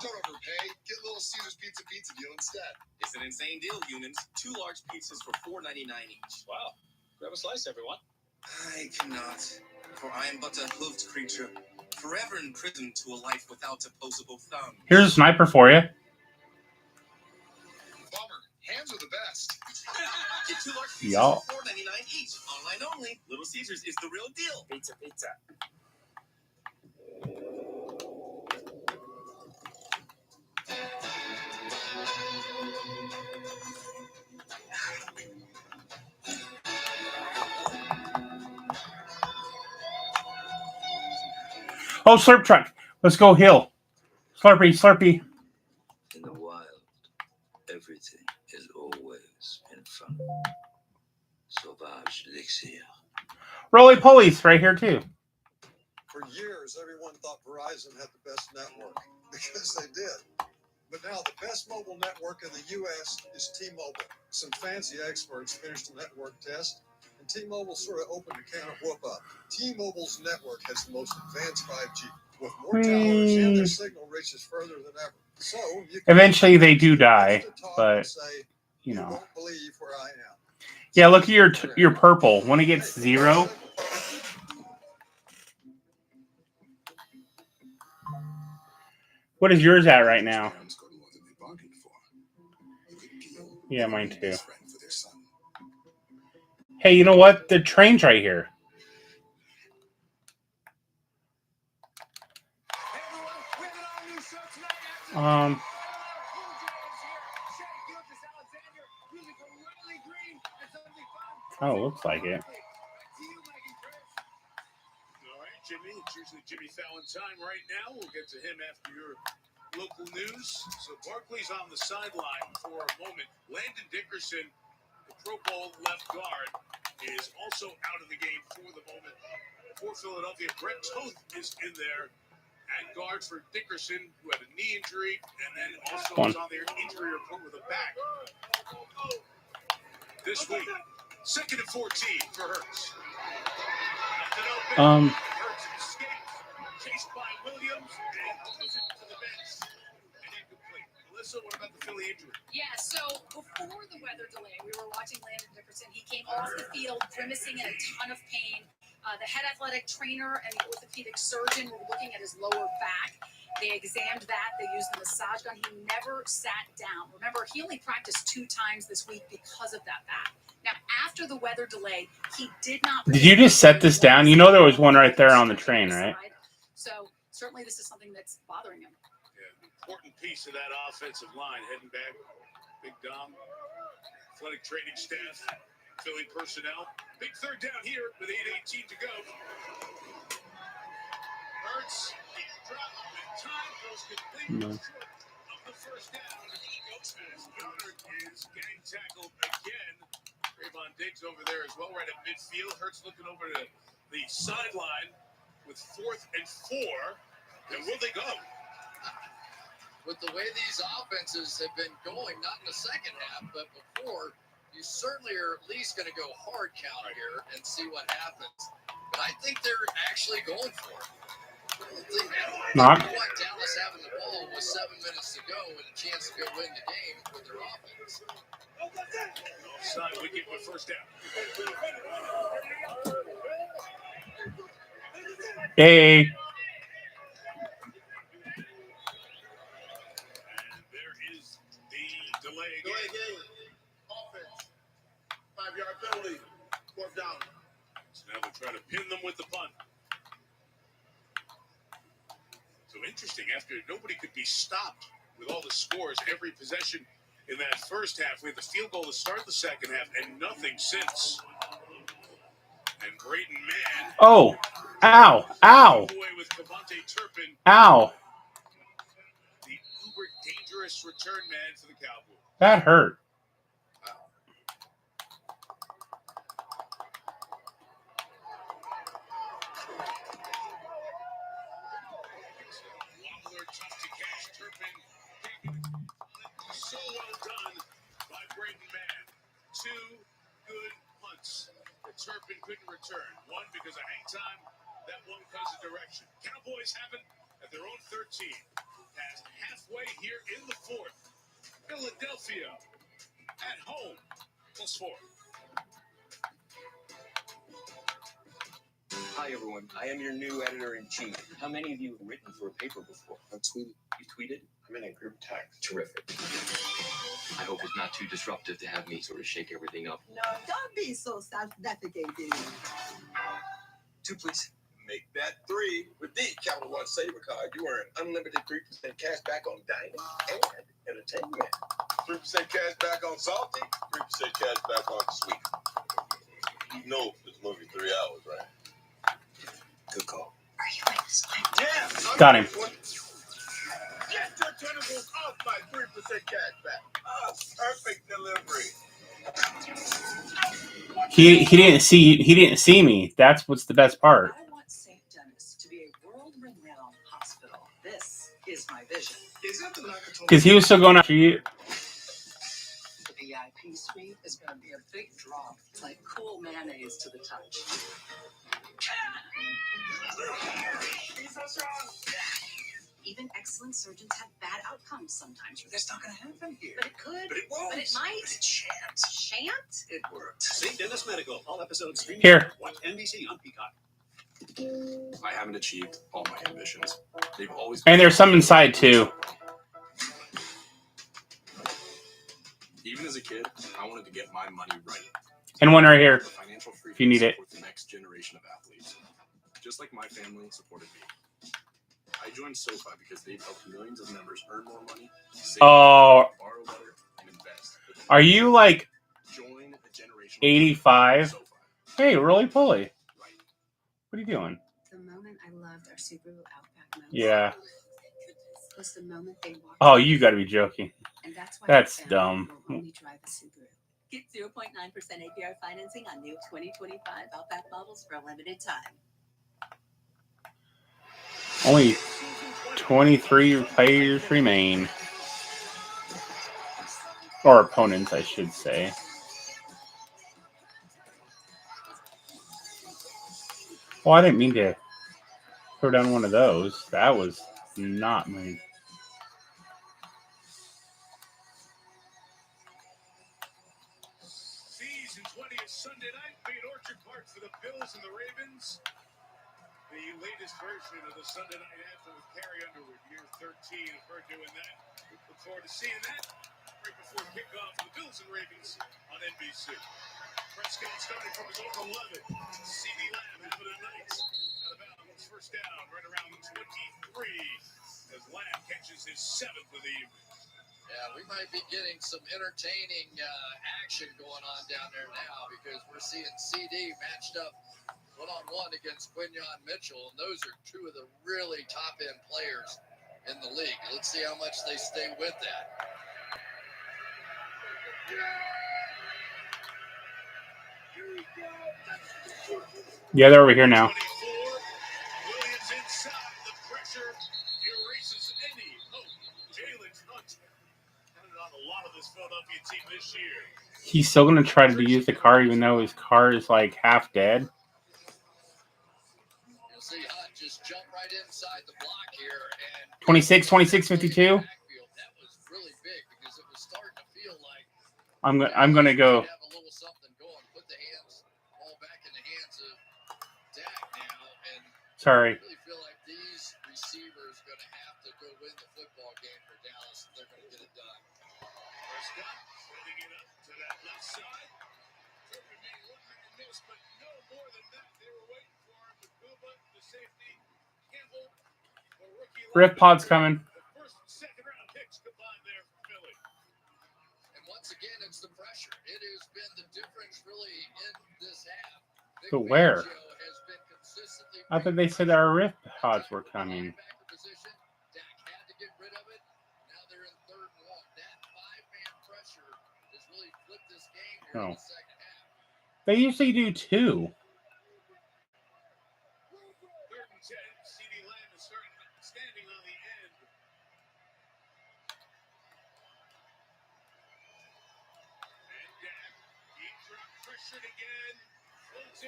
Don't overpay. Get Little Caesars Pizza deal instead.
It's an insane deal, humans. 2 large pizzas for $4.99 each.
Wow. Grab a slice, everyone.
I cannot, for I am but a hoofed creature, forever imprisoned to a life without opposable thumb.
Here's a sniper for you.
Bummer. Hands are the best.
Get 2 large pizzas
Y'all.
for $4.99 each. Online only. Little Caesars is the real deal.
Pizza.
Oh, slurp truck. Let's go hill. Slurpee.
In the wild, everything is always in fun. Sauvage Elixir.
Roly Polies right here too.
For years, everyone thought Verizon had the best network because they did. But now the best mobile network in the U.S. is T-Mobile. Some fancy experts finished the network test, and T-Mobile sort of opened a can of whoop-up. T-Mobile's network has the most advanced 5G, with more towers, and their signal reaches further than ever. So you can
Eventually they do die, but
say,
you know.
won't believe where I am.
Yeah, look at your purple. When it gets 0. What is yours at right now? Yeah, mine too. Hey, you know what? The train's right here. Oh, looks like it.
All right, Jimmy. It's usually Jimmy Fallon time right now. We'll get to him after your local news. So Barkley's on the sideline for a moment. Landon Dickerson, the Pro Bowl left guard, is also out of the game for the moment. For Philadelphia, Brett Toth is in there at guard for Dickerson, who had a knee injury, and then also was on their injury report with a back. This week, 2nd and 14 for Hurts. Hurts escapes, chased by Williams, and throws it to the bench. And incomplete. Melissa, what about the Philly injury?
Yeah, so before the weather delay, we were watching Landon Dickerson. He came off the field grimacing in a ton of pain. The head athletic trainer and the orthopedic surgeon were looking at his lower back. They examined that. They used the massage gun. He never sat down. Remember, he only practiced 2 times this week because of that back. Now, after the weather delay, he did not...
Did you just set this down? You know there was one right there on the train, right?
So, certainly this is something that's bothering him.
Yeah, important piece of that offensive line. Heading back, Big Dom, athletic training staff, Philly personnel. Big third down here with 8:18 to go. Hurts, deep drop, and time goes completely short of the first down. As Goddard is gang tackled again. Trayvon Diggs over there as well, right at midfield. Hurts looking over to the sideline with 4th and 4. And will they go?
With the way these offenses have been going, not in the second half, but before, you certainly are at least going to go hard count here and see what happens. But I think they're actually going for it.
Not.
Dallas having the ball with 7 minutes to go and a chance to go win the game with their offense.
Offside wicket with first down.
Hey.
And there is the delay again.
Offense. 5-yard penalty. 4th down.
So now they're trying to pin them with the punt. So interesting, after nobody could be stopped with all the scores, every possession in that first half. We had the field goal to start the second half, and nothing since. And Brayton Mann.
Oh. Ow. Ow.
With Cavante Turpin.
Ow.
The uber dangerous return man for the Cowboys.
That hurt.
Wobbler, tough to catch. Turpin. So well done by Brayton Mann. 2 good punts. once. The Turpin couldn't return. One because of hang time, that one because of direction. Cowboys have it at their own 13. Past halfway here in the fourth. Philadelphia at home. +4.
Hi, everyone. I am your new editor-in-chief. How many of you have written for a paper before? I've tweeted. You tweeted? I'm in a group text. Terrific. I hope it's not too disruptive to have me sort of shake everything up.
No, don't be so self-deprecating.
2, please.
Make that 3 with the Capital One Saver card. You earn unlimited 3% cash back on dining and entertainment. 3% cash back on salty, 3% cash back on sweet. You know this movie 3 hours, right?
Good call.
Are you in this one?
Yeah.
Got him.
Get your tentacles off my 3% cash back. Oh, perfect delivery.
He didn't see me. That's what's the best part.
I want St. Denis to be a world-renowned hospital. This is my vision.
Is that the Nakatomi?
Because he was still going after you.
The VIP suite is going to be a big draw. It's like cool mayonnaise to the touch.
He's so strong.
Even excellent surgeons have bad outcomes sometimes.
That's not going to happen here.
But it could.
But it won't.
But it might.
But it shan't.
Shan't?
It worked. St. Dennis Medical. All episodes streaming.
Here.
Watch NBC on Peacock.
I haven't achieved all my ambitions. They've always.
And there's some inside too.
Even as a kid, I wanted to get my money right.
And one right here,
Financial freedom
if you need it.
support the next generation of athletes, just like my family supported me. I joined SoFi because they've helped millions of members earn more money, save
Oh.
more, borrow better, and invest.
Are you like
Join a generation
85?
SoFi.
Hey, really pulley. What are you doing?
The moment I loved our Subaru Outback motor.
Yeah.
Was the moment they walked.
Oh, you got to be joking.
And that's why
That's
my family
dumb.
will only drive a Subaru. Get 0.9% APR financing on new 2025 Outback models for a limited time.
Only 23 players remain. Or opponents, I should say. Well, I didn't mean to throw down one of those. That was not me.
Season 20 is Sunday night. Be at Orchard Park for the Bills and the Ravens. The latest version of the Sunday night anthem with Carrie Underwood, year 13 of her doing that. Look forward to seeing that right before kickoff for the Bills and Ravens on NBC. Prescott starting from his own 11. CD Lamb having a night. Out of bounds, first down, right around 23. As Lamb catches his 7th of the evening.
Yeah, we might be getting some entertaining action going on down there now because we're seeing CD matched up one-on-one against Quinyon Mitchell, and those are 2 of the really top-end players in the league. Let's see how much they stay with that.
Yeah, they're over here now.
24. Williams inside. The pressure erases any hope. Jalen Hunt had on a lot of this Philadelphia team this year.
He's still going to try to use the car even though his car is like half dead.
You'll see Hunt just jump right inside the block here. And
26, 26, 52.
that was really big because it was starting to feel like
I'm going to go.
have a little something going. Put the hands all back in the hands of Dak now. And
Sorry.
I really feel like these receivers going to have to go win the football game for Dallas if they're going to get it done.
Prescott sending it up to that left side. Turpin made one man miss, but no more than that. They were waiting for him with Guba, the safety, Campbell, the rookie.
Rift pod's coming.
The first and second round picks combined there for Philly.
And once again, it's the pressure. It has been the difference really in this half. Vic
But where?
Fangio has been consistently
I thought they said our Rift pods were coming.
linebacker position. Dak had to get rid of it. Now they're in 3rd and 1. That 5-man pressure has really flipped this game here in
Oh.
the second half.
They usually do 2.
3rd and 10. CD Lamb is standing on the end. And Dak, deep drop pressure.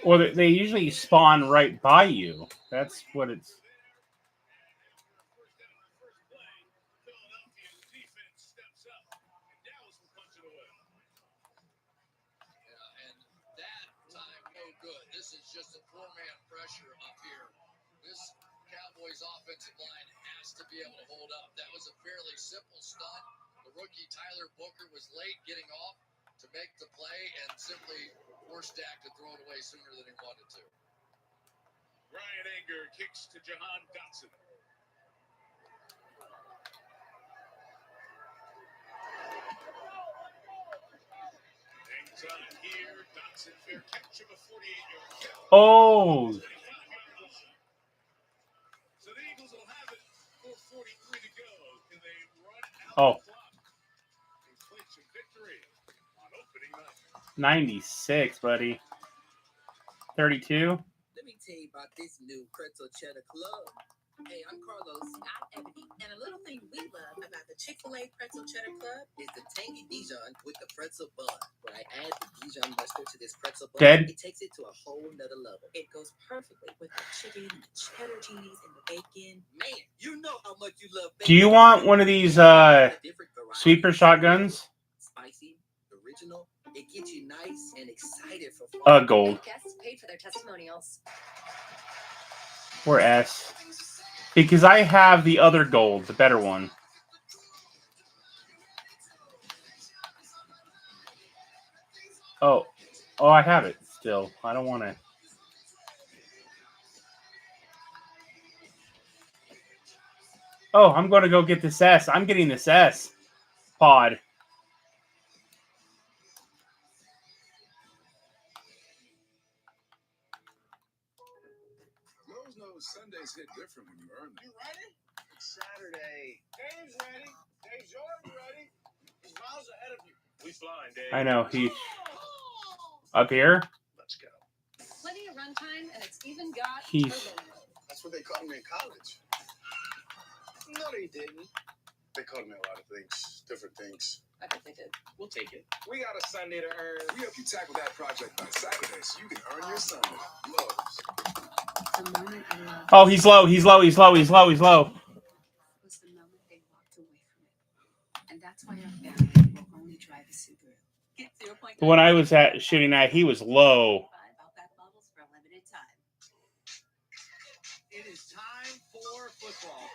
Or they usually spawn right by you. That's what it's.
This is just a four-man pressure up here. This Cowboys offensive line has to be able to hold up. That was a fairly simple stunt. The rookie Tyler Booker was late getting off to make the play and simply forced Dak to throw it away sooner than he wanted to.
Ryan Anger kicks to Jahan Dotson. Hangs on here. Dotson fair catch of a 48-yard catch.
Oh.
So the Eagles will have it. 4:43 to go. Can they run out
Oh.
the clock and clinch a victory on opening night?
96, buddy. 32.
Let me tell you about this new pretzel cheddar club. Hey, I'm Carlos. I'm Ebony. And a little thing we love about the Chick-fil-A Pretzel Cheddar Club is the tangy Dijon with the pretzel bun. When I add the Dijon mustard to this pretzel bun,
Dead.
it takes it to a whole nother level. It goes perfectly with the chicken and the cheddar cheese and the bacon. Man, you know how much you love bacon.
Do you want one of these sweeper shotguns?
Spicy, original. It gets you nice and excited for fun.
Gold.
Guests paid for their testimonials.
Or S. Because I have the other gold, the better one. Oh, I have it still. I don't want to. Oh, I'm going to go get this S. I'm getting this S pod.
Lowe's knows Sundays hit different when you earn them.
You ready? It's Saturday. Dave's ready. Dave's already ready. He's miles ahead of you.
We flying, Dave.
I know. He's up here.
Let's go.
Plenty of runtime, and it's even got
He's.
turbo mode.
That's what they called me in college. No, they didn't. They called me a lot of things, different things.
I bet they did.
We'll take it. We got a Sunday to earn.
We help you tackle that project by Saturday so you can earn your Sunday. Lowe's.
The moment I loved
Oh, he's low. He's low. He's low. He's low. He's low.
was the moment they walked away from it. And that's why our family will only drive a Subaru. Get 0.9.
The one I was shooting at, he was low.
Outback bottles for a limited time.
It is time for football.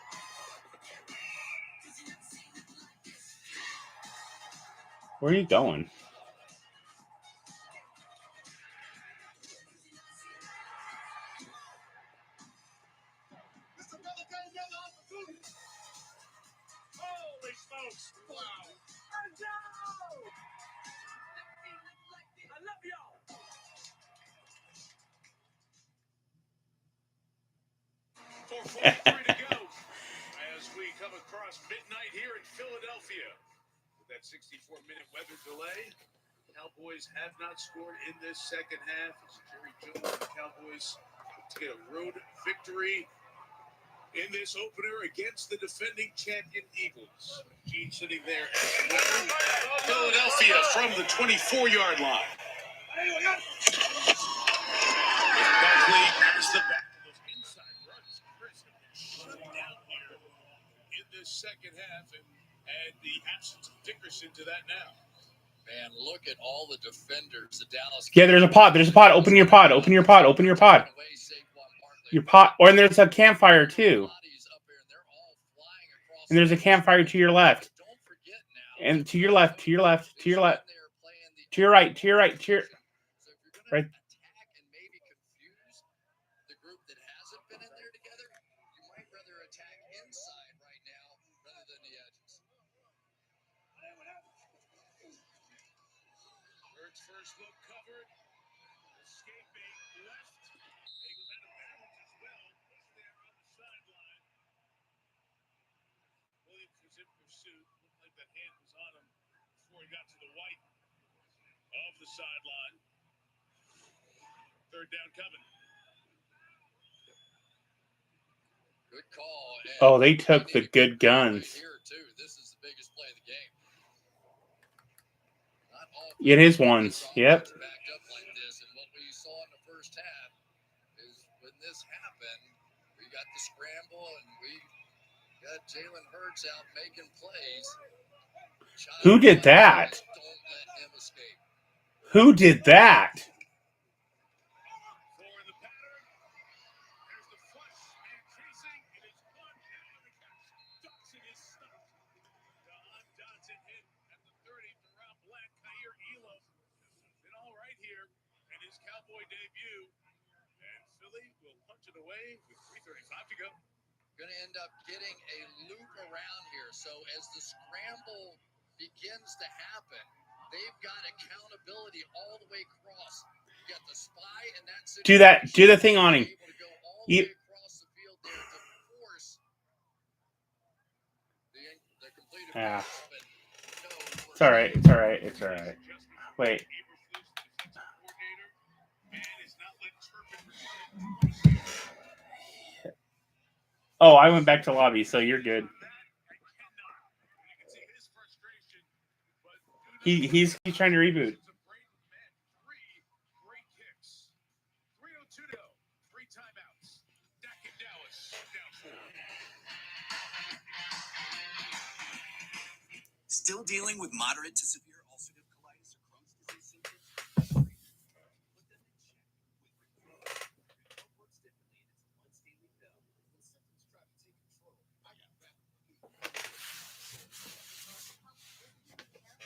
Where are you going?
Holy smokes. Wow.
I love y'all.
4:43 to go as we come across midnight here in Philadelphia. With that 64-minute weather delay, Cowboys have not scored in this second half. As Jerry Jones and the Cowboys to get a road victory in this opener against the defending champion Eagles. Gene sitting there as well. Philadelphia from the 24-yard line. Barkley has the back of those inside runs. Chris have been shut down here in this second half, and the absence of Dickerson to that now.
Man, look at all the defenders. The Dallas.
Yeah, there's a pod. There's a pod. Open your pod. Open your pod. Open your pod. Your pot, or and there's a campfire too. And there's a campfire to your left. And to your left, to your left, to your left, to your right, to your right, to your right.
The group that hasn't been in there together, you might rather attack inside right now rather than the edges.
Ertz first look covered. Escaping left. Eagles had a balance as well. He's there on the sideline. Williams was in pursuit. Looked like that hand was on him before he got to the white of the sideline. Third down coming.
Good call.
Oh, they took the good guns.
Here too. This is the biggest play of the game.
It is ones. Yep.
Backed up like Got Jalen Hurts out making plays.
Who did that?
Don't let him escape.
Who did that?
For the pattern, there's the flush and chasing. It is one after the catch. Dodson is stuck. Dodson hit at the 30. Deron Black, Kyer Elam been all right here in his Cowboy debut. And Philly will punch it away with 3:35 to go.
Going to end up getting a loop around here. So as the scramble begins to happen, they've got accountability all the way across. You got the spy in that situation.
Do the thing on him.
Able to go all the way across the field there to force the completed
Yeah.
pass, but no,
It's all right. It's all right. It's all right. Wait. Oh, I went back to lobby, so you're good. He's trying to reboot.
3:02 to go. 3 timeouts. Dak and Dallas down 4.
Still dealing with moderate to severe ulcerative colitis or Crohn's disease symptoms? Put them in check with What works differently in its once-daily pill when symptoms try to take control. I got that.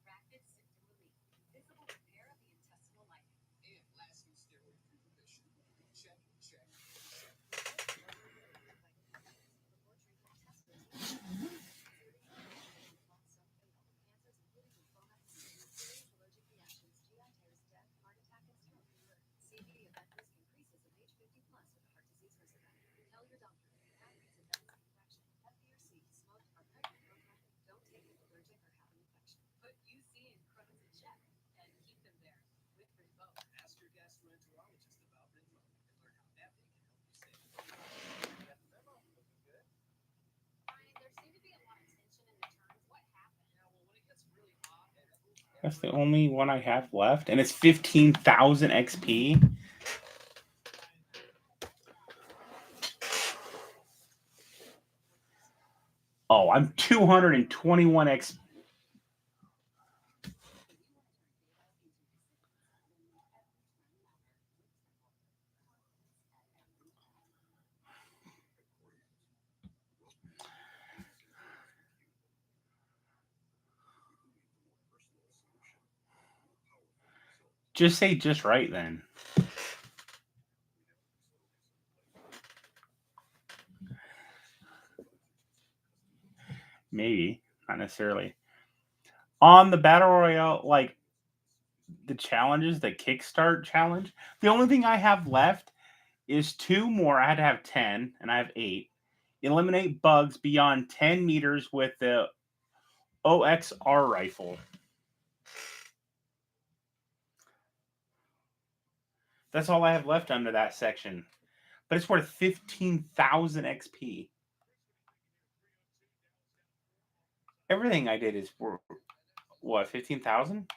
Rapid symptom relief. Visible repair of the intestinal lining.
And lasting steroid-free remission. Check, check, check.
CVD event risk increases in age 50 plus with a heart disease risk event. Tell your doctor. Cavities and venous infection, Hep B or C, smoked or pregnant or pregnant. Don't take it allergic or have an infection. Put UC and Crohn's in check and keep them there with Rinvo.
Ask your gastroenterologist about Rinvo and learn how Epic can help you save. Got the memo? Looking good.
Brian, there seemed to be a lot of tension in the turns. What happened?
Yeah, well, when it gets really hot and it moves
That's the only one I have left, and it's 15,000 XP. Oh, I'm 221 XP. Just say just right then. Maybe, not necessarily. On the Battle Royale, like the challenges, the Kickstart challenge, the only thing I have left is 2 more. I had to have 10, and I have 8. Eliminate bugs beyond 10 meters with the OXR rifle. That's all I have left under that section. But it's worth 15,000 XP. Everything I did is for, what, 15,000?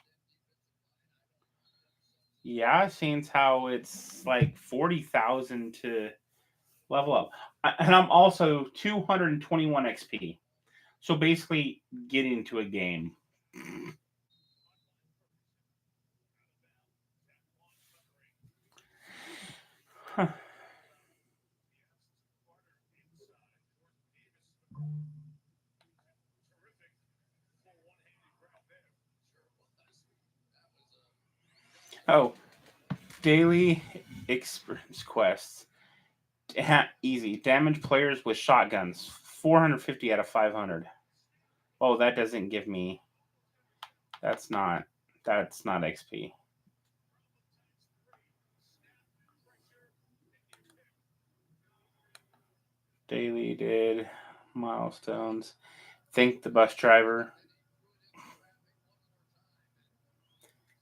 Yeah, seeing how it's like 40,000 to level up. And I'm also 221 XP. So basically getting to a game. Huh. Oh, daily experience quests. Easy. Damage players with shotguns. 450 out of 500. Oh, that doesn't give me. That's not XP. Daily did milestones. Thank the bus driver.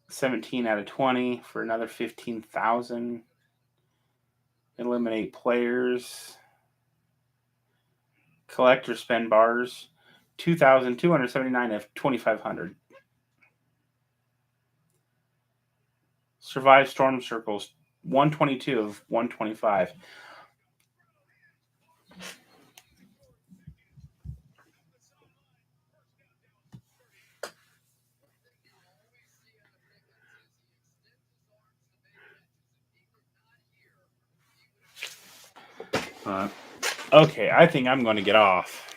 17 out of 20 for another 15,000. Eliminate players. Collector spend bars. 2,279 of 2,500. Survive storm circles. 122 of 125. Okay, I think I'm going to get off.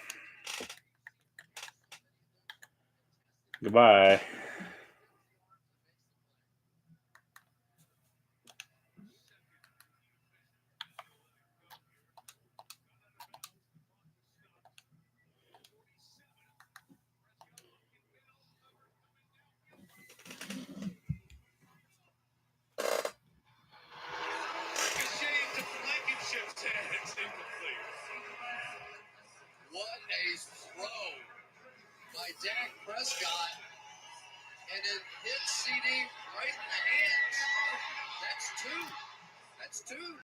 Goodbye.
What a throw by Dak Prescott, and it hits CD right in the hands. That's two.